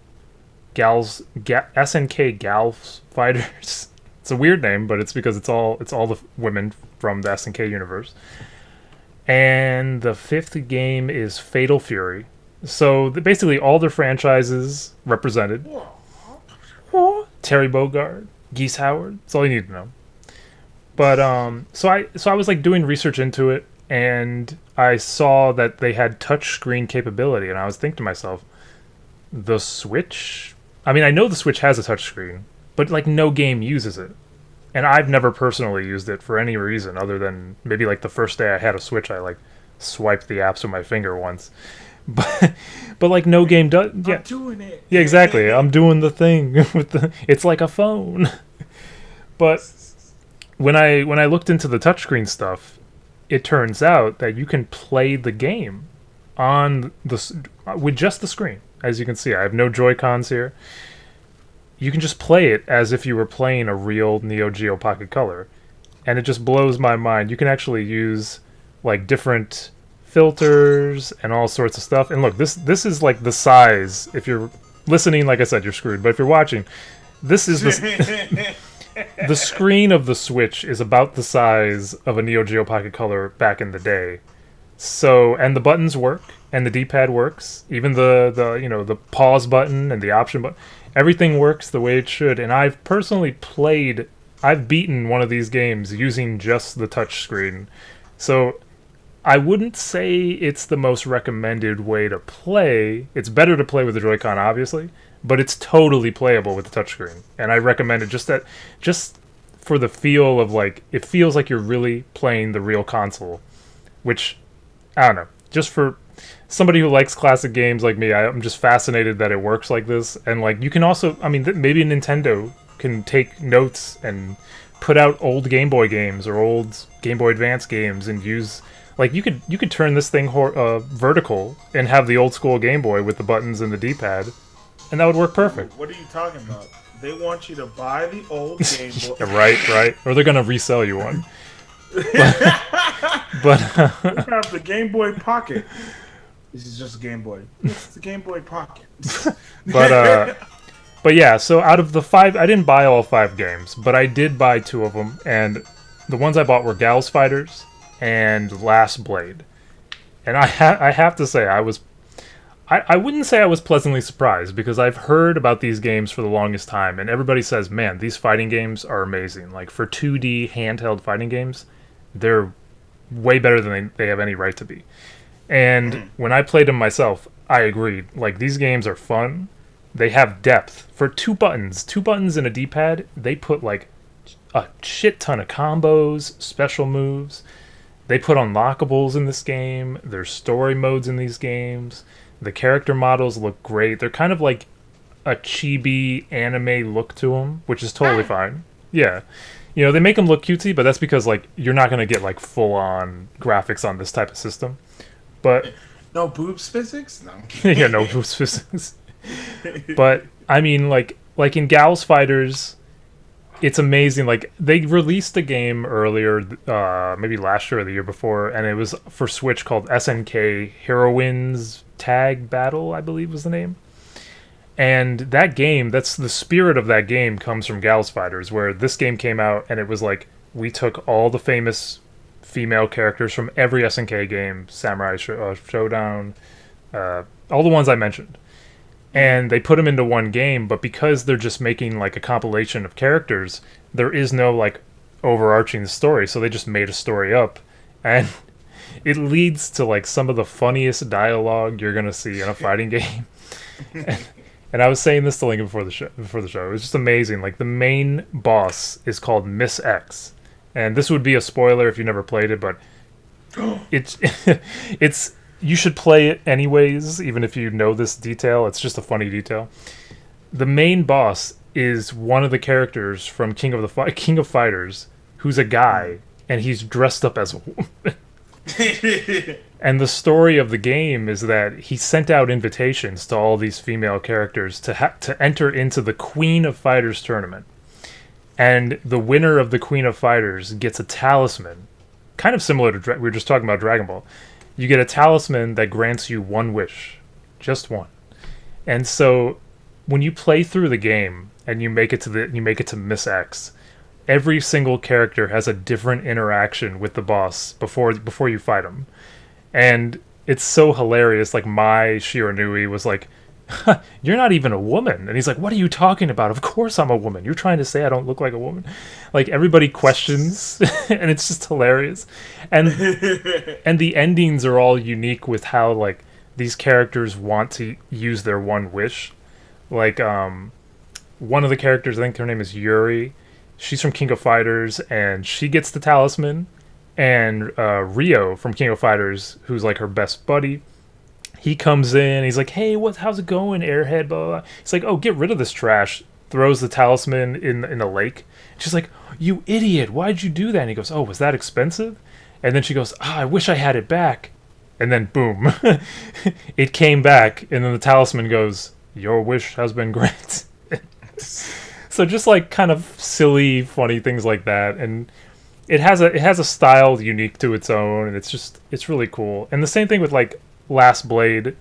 SNK Gals Fighters. It's a weird name, but it's because it's all the women from the SNK universe. And the 5th game is Fatal Fury. So basically all their franchises represented. Terry Bogard, Geese Howard. That's all you need to know. But so I was like doing research into it, and I saw that they had touchscreen capability, and I was thinking to myself, the Switch? I mean, I know the Switch has a touchscreen, but like no game uses it. And I've never personally used it for any reason other than maybe like the first day I had a Switch, I like swiped the apps with my finger once. But like no game does. Yeah, I'm doing it. Yeah, exactly. I'm doing the thing with it's like a phone. But when I looked into the touchscreen stuff, it turns out that you can play the game on with just the screen. As you can see, I have no Joy-Cons here. You can just play it as if you were playing a real Neo Geo Pocket Color, and it just blows my mind. You can actually use like different filters and all sorts of stuff. And look, this is like the size. If you're listening, like I said, you're screwed. But if you're watching, this is the screen of the Switch is about the size of a Neo Geo Pocket Color back in the day. So, and the buttons work, and the D-pad works. Even the pause button and the option button, everything works the way it should. And I've personally I've beaten one of these games using just the touch screen. So I wouldn't say it's the most recommended way to play. It's better to play with the Joy-Con, obviously, but it's totally playable with the touchscreen. And I recommend it just for the feel of like, it feels like you're really playing the real console, which, I don't know, just for somebody who likes classic games like me, I'm just fascinated that it works like this. And like, you can also, I mean, maybe Nintendo can take notes and put out old Game Boy games or old Game Boy Advance games and use, like, you could turn this thing vertical and have the old school Game Boy with the buttons and the D-pad, and that would work perfect. What are you talking about? They want you to buy the old Game Boy. Right. Or they're gonna resell you one. But we have the Game Boy Pocket. This is just a Game Boy. It's the Game Boy Pocket. But yeah, so out of the 5, I didn't buy all 5 games, but I did buy 2 of them, and the ones I bought were Gals Fighters and Last Blade. And I have to say, I wouldn't say I was pleasantly surprised, because I've heard about these games for the longest time, and everybody says, man, these fighting games are amazing. Like, for 2D handheld fighting games, they're way better than they have any right to be. And when I played them myself, I agreed. Like, these games are fun. They have depth. For 2 buttons and a D-pad, they put like a shit ton of combos, special moves. They put unlockables in this game. There's story modes in these games. The character models look great. They're kind of like a chibi anime look to them, which is totally fine. Yeah. You know, they make them look cutesy, but that's because like you're not going to get like full-on graphics on this type of system. But no boobs physics? No. Yeah, no boobs physics. But I mean, like in Gals Fighters, it's amazing. Like, they released a game earlier, maybe last year or the year before, and it was for Switch called SNK Heroines Tag Battle, I believe was the name. And that game, that's the spirit of that game, comes from Gals Fighters, where this game came out and it was like, we took all the famous female characters from every SNK game, Samurai Showdown, all the ones I mentioned, and they put them into one game. But because they're just making like a compilation of characters, there is no like overarching story, so they just made a story up, and it leads to like some of the funniest dialogue you're gonna see in a fighting game. And I was saying this to Lincoln before the show. It was just amazing. Like, the main boss is called Miss X, and this would be a spoiler if you never played it, but it's you should play it anyways, even if you know this detail. It's just a funny detail. The main boss is one of the characters from King of Fighters, who's a guy, and he's dressed up as a woman. And the story of the game is that he sent out invitations to all these female characters to enter into the Queen of Fighters tournament. And the winner of the Queen of Fighters gets a talisman, kind of similar to we were just talking about Dragon Ball. You get a talisman that grants you one wish, just one. And so when you play through the game and you make it to Miss X, every single character has a different interaction with the boss before you fight him. And it's so hilarious. Like, Mai Shiranui was like, "You're not even a woman." And he's like, "What are you talking about? Of course I'm a woman. You're trying to say I don't look like a woman?" Like, everybody questions, and it's just hilarious. And the endings are all unique with how, like, these characters want to use their one wish. Like, one of the characters, I think her name is Yuri. She's from King of Fighters, and she gets the talisman. And Rio from King of Fighters, who's like her best buddy, he comes in. He's like, "Hey, how's it going, Airhead?" Blah, blah, blah. He's like, "Oh, get rid of this trash." Throws the talisman in a lake. She's like, "You idiot! Why'd you do that?" And he goes, "Oh, was that expensive?" And then she goes, "I wish I had it back." and then boom, it came back, and then the talisman goes, "Your wish has been granted." So just like kind of silly, funny things like that, and it has a style unique to its own, and it's really cool. And the same thing with like Last Blade.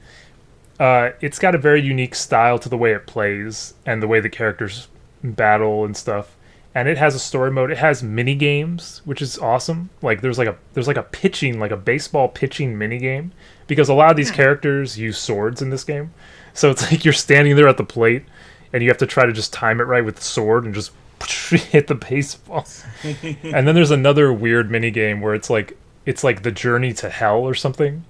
It's got a very unique style to the way it plays and the way the characters battle and stuff. And it has a story mode. It has mini games, which is awesome. Like there's like a pitching, like a baseball pitching mini game, because a lot of these characters use swords in this game. So it's like you're standing there at the plate and you have to try to just time it right with the sword and just hit the baseball. And then there's another weird mini game where it's like the journey to hell or something.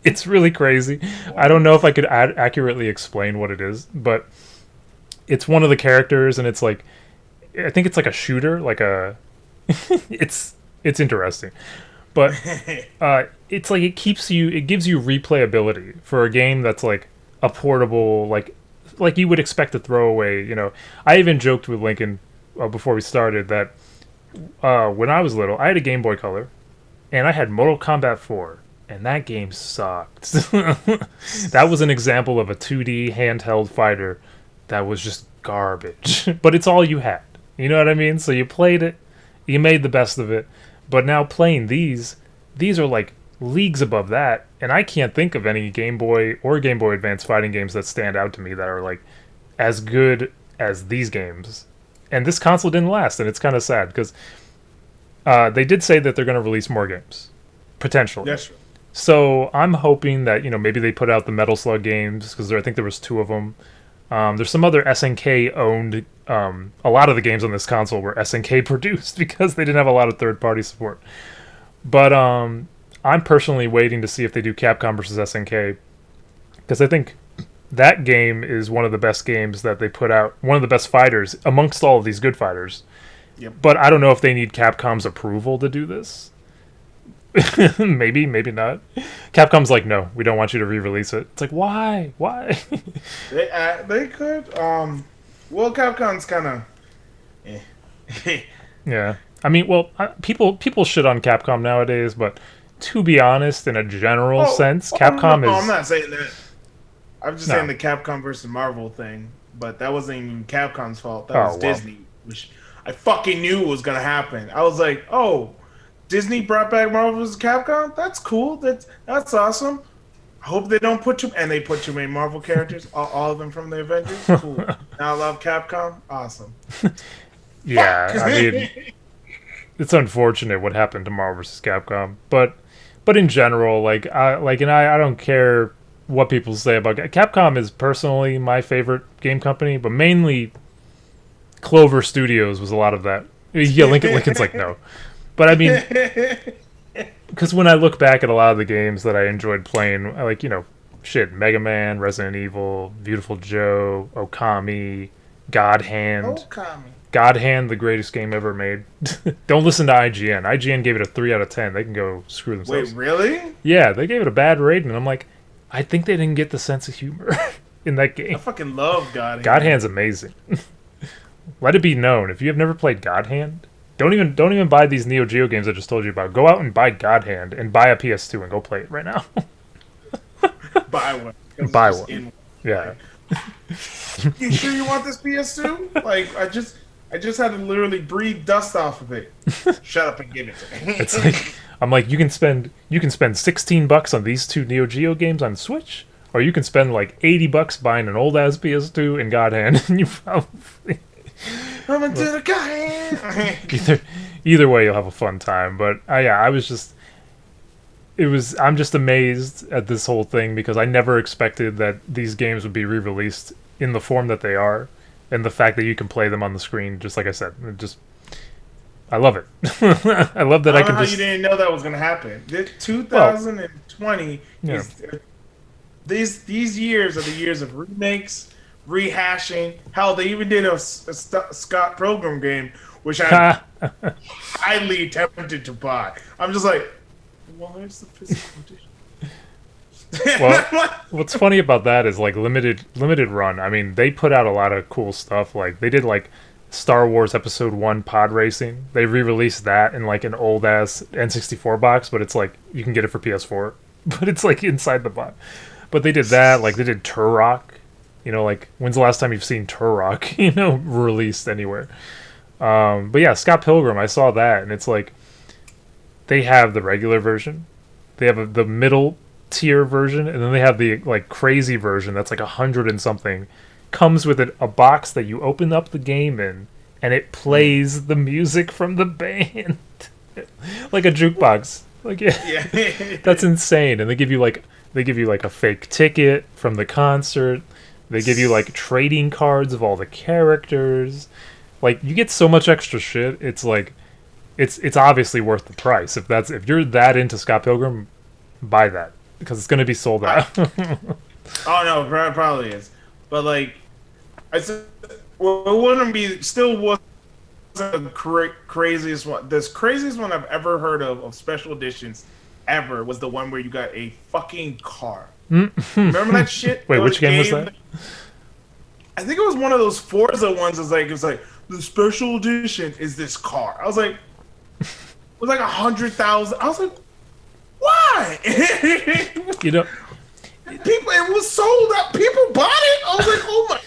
It's really crazy. I don't know if I could accurately explain what it is, but it's one of the characters, and it's like, I think it's like a shooter, like a. it's interesting, but it's like it gives you replayability for a game that's like a portable, like you would expect to throw away. You know, I even joked with Lincoln before we started that when I was little, I had a Game Boy Color, and I had Mortal Kombat 4. And that game sucked. That was an example of a 2D handheld fighter that was just garbage. But it's all you had. You know what I mean? So you played it, you made the best of it. But now playing these are like leagues above that. And I can't think of any Game Boy or Game Boy Advance fighting games that stand out to me that are like as good as these games. And this console didn't last, and it's kind of sad because they did say that they're going to release more games. Potentially. Yes. So I'm hoping that, you know, maybe they put out the Metal Slug games, because I think there was 2 of them. There's some other SNK owned. A lot of the games on this console were SNK produced because they didn't have a lot of third-party support. But I'm personally waiting to see if they do Capcom versus SNK, because I think that game is one of the best games that they put out, one of the best fighters amongst all of these good fighters. Yep. But I don't know if they need Capcom's approval to do this. maybe not. Capcom's like, no, we don't want you to re-release it. It's like, why They could well, Capcom's kind of yeah, I mean, well, people shit on Capcom nowadays, but to be honest, in a general sense, Capcom is. I'm not saying that. I'm just saying the Capcom versus Marvel thing, but that wasn't even Capcom's fault. That was Disney, which I fucking knew was gonna happen. I was like, oh, Disney brought back Marvel vs. Capcom? That's cool. That's awesome. I hope they don't put too... And they put too many Marvel characters. all of them from the Avengers. Cool. Now I love Capcom. Awesome. Yeah, I mean, it's unfortunate what happened to Marvel vs. Capcom. But in general, I don't care what people say about Capcom is personally my favorite game company, but mainly Clover Studios was a lot of that. Yeah, Lincoln's like, no. But I mean, because when I look back at a lot of the games that I enjoyed playing, like, you know, Mega Man, Resident Evil, Beautiful Joe, Okami, God Hand. God Hand, the greatest game ever made. Don't listen to IGN. IGN gave it a 3 out of 10. They can go screw themselves. Wait, really? Yeah, they gave it a bad rating, and I'm like, I think they didn't get the sense of humor in that game. I fucking love God Hand. God Hand's amazing. Let it be known, if you have never played God Hand, don't even buy these Neo Geo games I just told you about. Go out and buy God Hand and buy a PS2 and go play it right now. Buy one. Buy one. Yeah. You sure you want this PS2? Like, I just had to literally breathe dust off of it. Shut up and give it to me. It's like, I'm like, you can spend $16 on these 2 Neo Geo games on Switch, or you can spend like $80 buying an old ass PS2 and God Hand, and you probably. I'm gonna do the guy. Either way, you'll have a fun time. But I'm just amazed at this whole thing, because I never expected that these games would be re-released in the form that they are, and the fact that you can play them on the screen, just like I said, I love it. I love that I can. You didn't know that was gonna happen. 2020 is these years are the years of remakes. Rehashing. Hell, they even did a Scott Pilgrim game, which I'm highly tempted to buy. I'm just like, where's the physical edition? Well, what's funny about that is like limited run. I mean, they put out a lot of cool stuff. Like they did like Star Wars Episode 1 Pod Racing. They re-released that in like an old ass N64 box, but it's like you can get it for PS4, but it's like inside the box. But they did that. Like they did Turok. You know, like when's the last time you've seen Turok? You know, released anywhere. But yeah, Scott Pilgrim. I saw that, and it's like they have the regular version, they have the middle tier version, and then they have the like crazy version that's like 100 and something. Comes with a box that you open up the game in, and it plays the music from the band like a jukebox. Like yeah, that's insane. And they give you like a fake ticket from the concert. They give you like trading cards of all the characters. Like you get so much extra shit. It's like it's obviously worth the price. If you're that into Scott Pilgrim, buy that because it's gonna be sold out. Oh no, it probably is. But like, I said, well, it wouldn't be still was the craziest one. The craziest one I've ever heard of special editions ever was the one where you got a fucking car. Remember that shit? Wait, which game was that? I think it was one of those Forza ones. It was like the special edition is this car. I was like, it was like 100,000. I was like, why? You know. People, it was sold out. People bought it. I was like, oh my.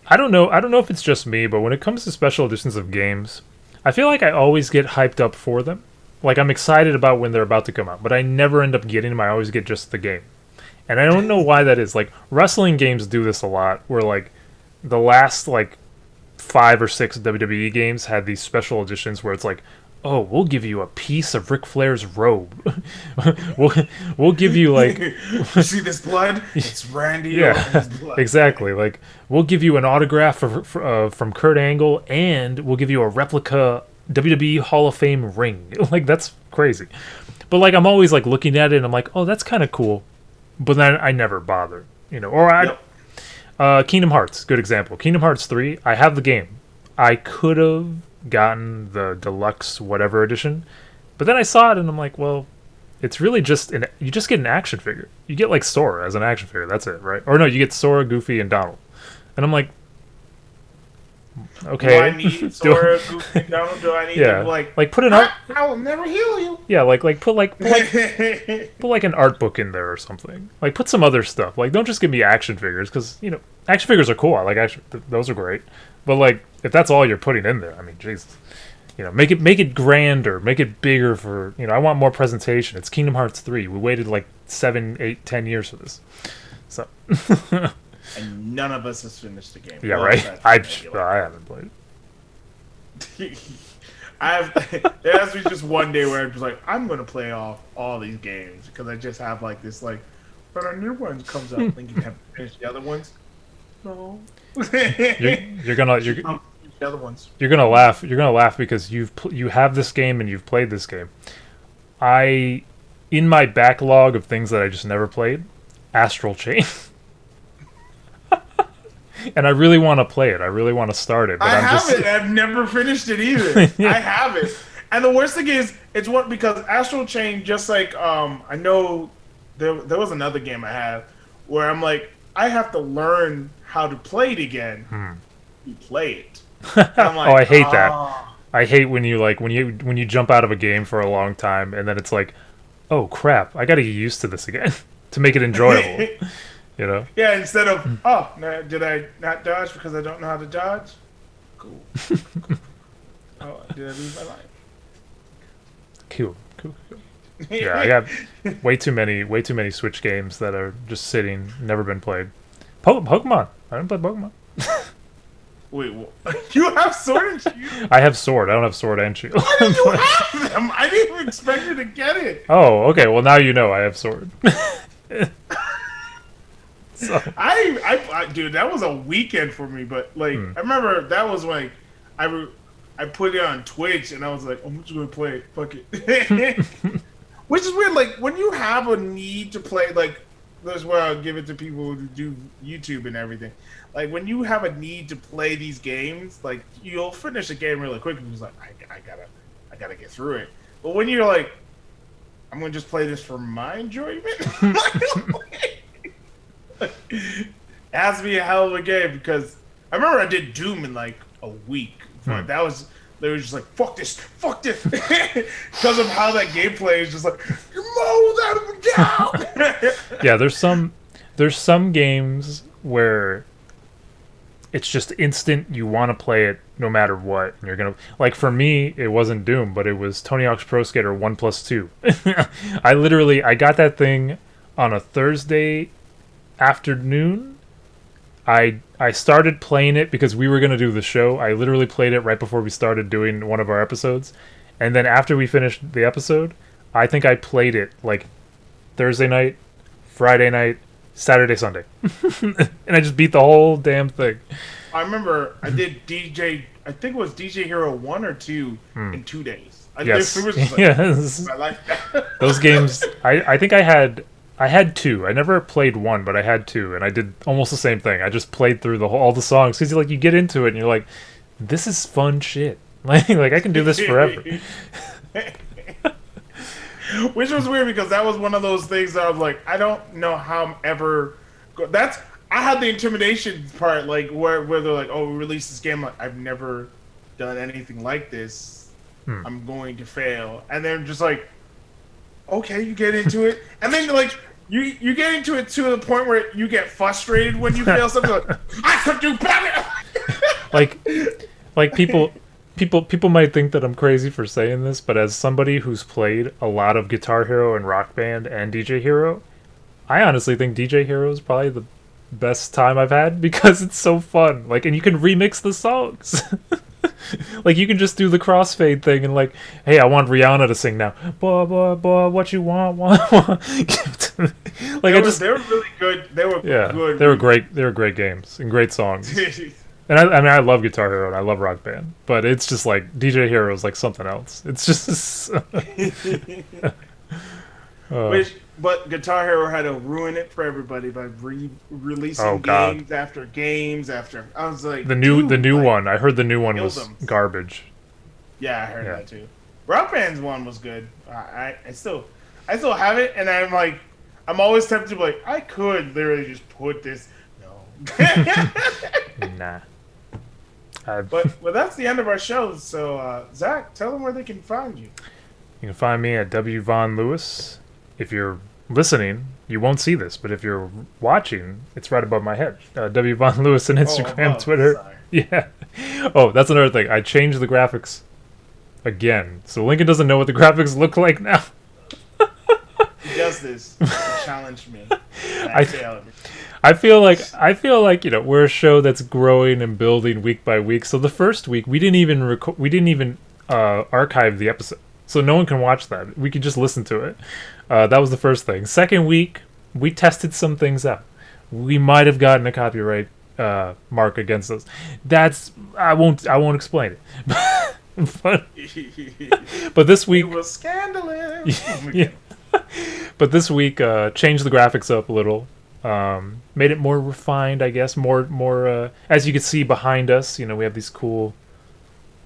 I don't know. I don't know if it's just me, but when it comes to special editions of games, I feel like I always get hyped up for them. Like I'm excited about when they're about to come out, but I never end up getting them. I always get just the game, and I don't know why that is. Like wrestling games do this a lot, where like the last like 5 or 6 WWE games had these special editions where it's like, oh, we'll give you a piece of Ric Flair's robe. we'll give you like, you see this blood? It's Randy. Yeah, blood. Exactly. Like we'll give you an autograph from Kurt Angle, and we'll give you a replica WWE Hall of Fame ring. Like that's crazy. But like I'm always like looking at it, and I'm like, oh, that's kind of cool. But then I never bother, you know. Or Kingdom Hearts, good example. Kingdom Hearts 3. I have the game. I could have gotten the deluxe whatever edition, but then I saw it and I'm like, well, it's really just you just get an action figure. You get like Sora as an action figure. That's it, right? Or no, you get Sora, Goofy, and Donald. And I'm like, okay. Do I need Sora, Goofy, and Donald? Do I need to like put an art? I will never heal you. Yeah, put an art book in there or something. Like put some other stuff. Like don't just give me action figures because you know action figures are cool. I like action. Those are great. But like if that's all you're putting in there, I mean, Jesus. You know, make it grander, make it bigger for, you know, I want more presentation. It's Kingdom Hearts 3. We waited like 7, 8, 10 years for this. So. And none of us has finished the game. Yeah, right? I haven't played it. There has to be just one day where I'm just like, I'm going to play off all these games because I just have like this, like, when a new one comes out, I think you have to finish the other ones. No. You're gonna the other ones. You're gonna laugh. You're gonna laugh because you have this game and you've played this game. In my backlog of things that I just never played, Astral Chain. And I really want to play it. I really want to start it. But I haven't. I've never finished it either. Yeah. I haven't. And the worst thing is, it's because Astral Chain, just like I know there was another game I had where I'm like, I have to learn how to play it again. You play it. I'm like, I hate that. I hate when you jump out of a game for a long time and then it's like, oh crap, I got to get used to this again to make it enjoyable. You know? Yeah. Instead of did I not dodge because I don't know how to dodge? Cool. Oh, did I lose my life? Cool. Yeah, I got way too many Switch games that are just sitting, never been played. Pokemon. I didn't play Pokemon. Wait, you have Sword and Shield? I have Sword. I don't have Sword and Shield. Why do you have them? I didn't even expect you to get it. Oh, okay. Well, now you know I have Sword. So. I dude, that was a weekend for me. But like, I remember that was like, I put it on Twitch and I was like, I'm just gonna play it. Fuck it. Which is weird. Like when you have a need to play, like that's where I'll give it to people who do YouTube and everything. Like when you have a need to play these games, like you'll finish a game really quick and just like I gotta get through it. But when you're like, I'm gonna just play this for my enjoyment. It has to be a hell of a game because I remember I did Doom in like a week. But that was they were just like fuck this, because of how that gameplay is just like you mow that down. Yeah, there's some games where it's just instant. You want to play it no matter what. And you're gonna like for me, it wasn't Doom, but it was Tony Hawk's Pro Skater 1+2. I got that thing on a Thursday afternoon. I started playing it because we were gonna do the show. I literally played it right before we started doing one of our episodes, and then after we finished the episode, I think I played it like Thursday night, Friday night, Saturday, Sunday, and I just beat the whole damn thing. I remember I did DJ. I think it was DJ Hero 1 or 2 in 2 days. Yes, like, yes. I like that. Those games. I think I had 2. I never played 1, but I had 2, and I did almost the same thing. I just played through all the songs because you get into it and you're like, this is fun shit. Like I can do this forever. Which was weird because that was one of those things that I was like, I don't know how I'm ever. I had the intimidation part, like where they're like, oh, we released this game. Like, I've never done anything like this. I'm going to fail, and then just like, okay, you get into it, and then like you get into it to the point where you get frustrated when you fail something. Like, I could do better. like people might think that I'm crazy for saying this, but as somebody who's played a lot of Guitar Hero and Rock Band and DJ Hero, I honestly think DJ Hero is probably the best time I've had because it's so fun. Like, and you can remix the songs. Like, you can just do the crossfade thing and like, hey, I want Rihanna to sing now. Boy, boy, boy, what you want. Give it to me. Like, they were really good. They were good. They were great. They were great games and great songs. And I love Guitar Hero and I love Rock Band, but it's just like DJ Hero is like something else. It's just. But Guitar Hero had to ruin it for everybody by releasing games after games after. I was like, the new one. I heard the new one was garbage. Yeah, I heard that too. Rock Band's one was good. I still have it, and I'm always tempted to be like, I could literally just put this. No. Nah. But that's the end of our show. So Zach, tell them where they can find you. You can find me at W Von Lewis. If you're listening, you won't see this, but if you're watching, it's right above my head. W Von Lewis on Instagram, Twitter. Sorry. Yeah. Oh, that's another thing. I changed the graphics again, so Lincoln doesn't know what the graphics look like now. He does this. He challenged me. I feel like we're a show that's growing and building week by week. So the first week we didn't even archive the episode, so no one can watch that. We could just listen to it. That was the first thing. Second week, we tested some things out. We might have gotten a copyright mark against us. I won't explain it. but this week it was scandalous. Yeah. But this week, changed the graphics up a little. Made it more refined, I guess. More as you can see behind us, we have these cool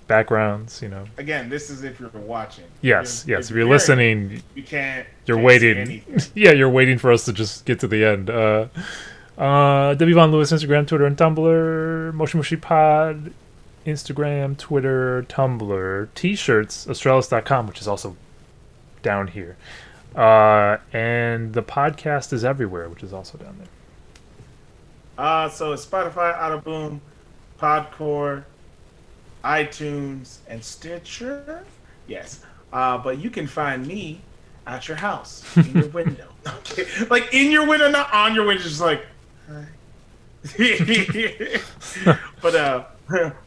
backgrounds, Again, this is if you're watching. Yes. If you're listening, you can't. You're waiting. Yeah, you're waiting for us to just get to the end. W Von Lewis, Instagram, Twitter, and Tumblr. Moshi Pod, Instagram, Twitter, Tumblr. T-shirts, Australis.com, which is also down here. And the podcast is everywhere, which is also down there. So it's Spotify, Audioboom, Podcore, iTunes, and Stitcher. Yes. But you can find me at your house, in your window. Okay. Like in your window, not on your window, just like, hi. But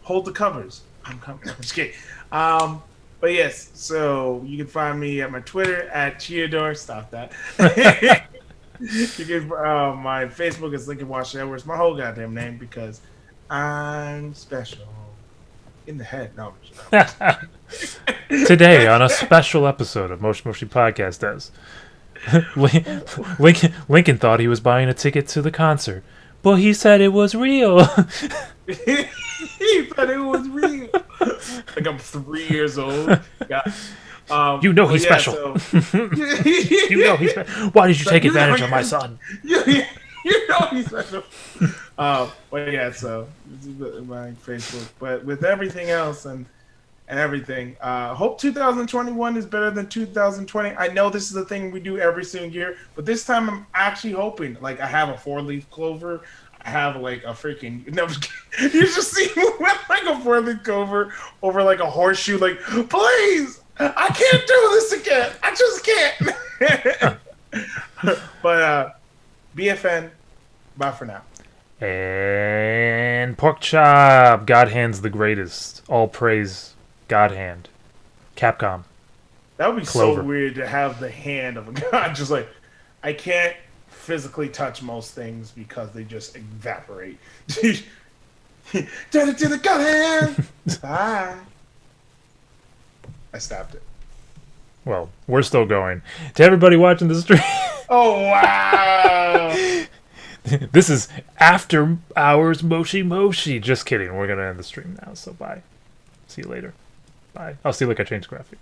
hold the covers. I'm coming. I'm just kidding. But yes, so you can find me at my Twitter at Chiador. Stop that. You can my Facebook is Lincoln Washington Edwards. My whole goddamn name because I'm special in the head. No. Today on a special episode of Moshi Podcast Does. Lincoln thought he was buying a ticket to the concert, but he said it was real. He said it was real. Like I'm 3 years old. He's special. So... He's special. Why did you take advantage of my son? You know he's special. But yeah, so this is my Facebook. But with everything else and everything, hope 2021 is better than 2020. I know this is the thing we do every single year, but this time I'm actually hoping. Like I have a 4-leaf clover. I have like a freaking no, you just see me with like a 4-leaf clover over like a horseshoe. Like please, I can't do this again. I just can't. But BFN, bye for now. And pork chop. God Hand's the greatest. All praise God Hand. Capcom. That would be Clover. so weird to have the hand of a god. Just like I can't physically touch most things because they just evaporate. Turn it to the God Hand. Bye. I stopped it. Well, we're still going. To everybody watching the stream. Oh wow. This is after hours Moshi. Just kidding. We're going to end the stream now, so bye. See you later. Bye. I'll see like I changed graphic.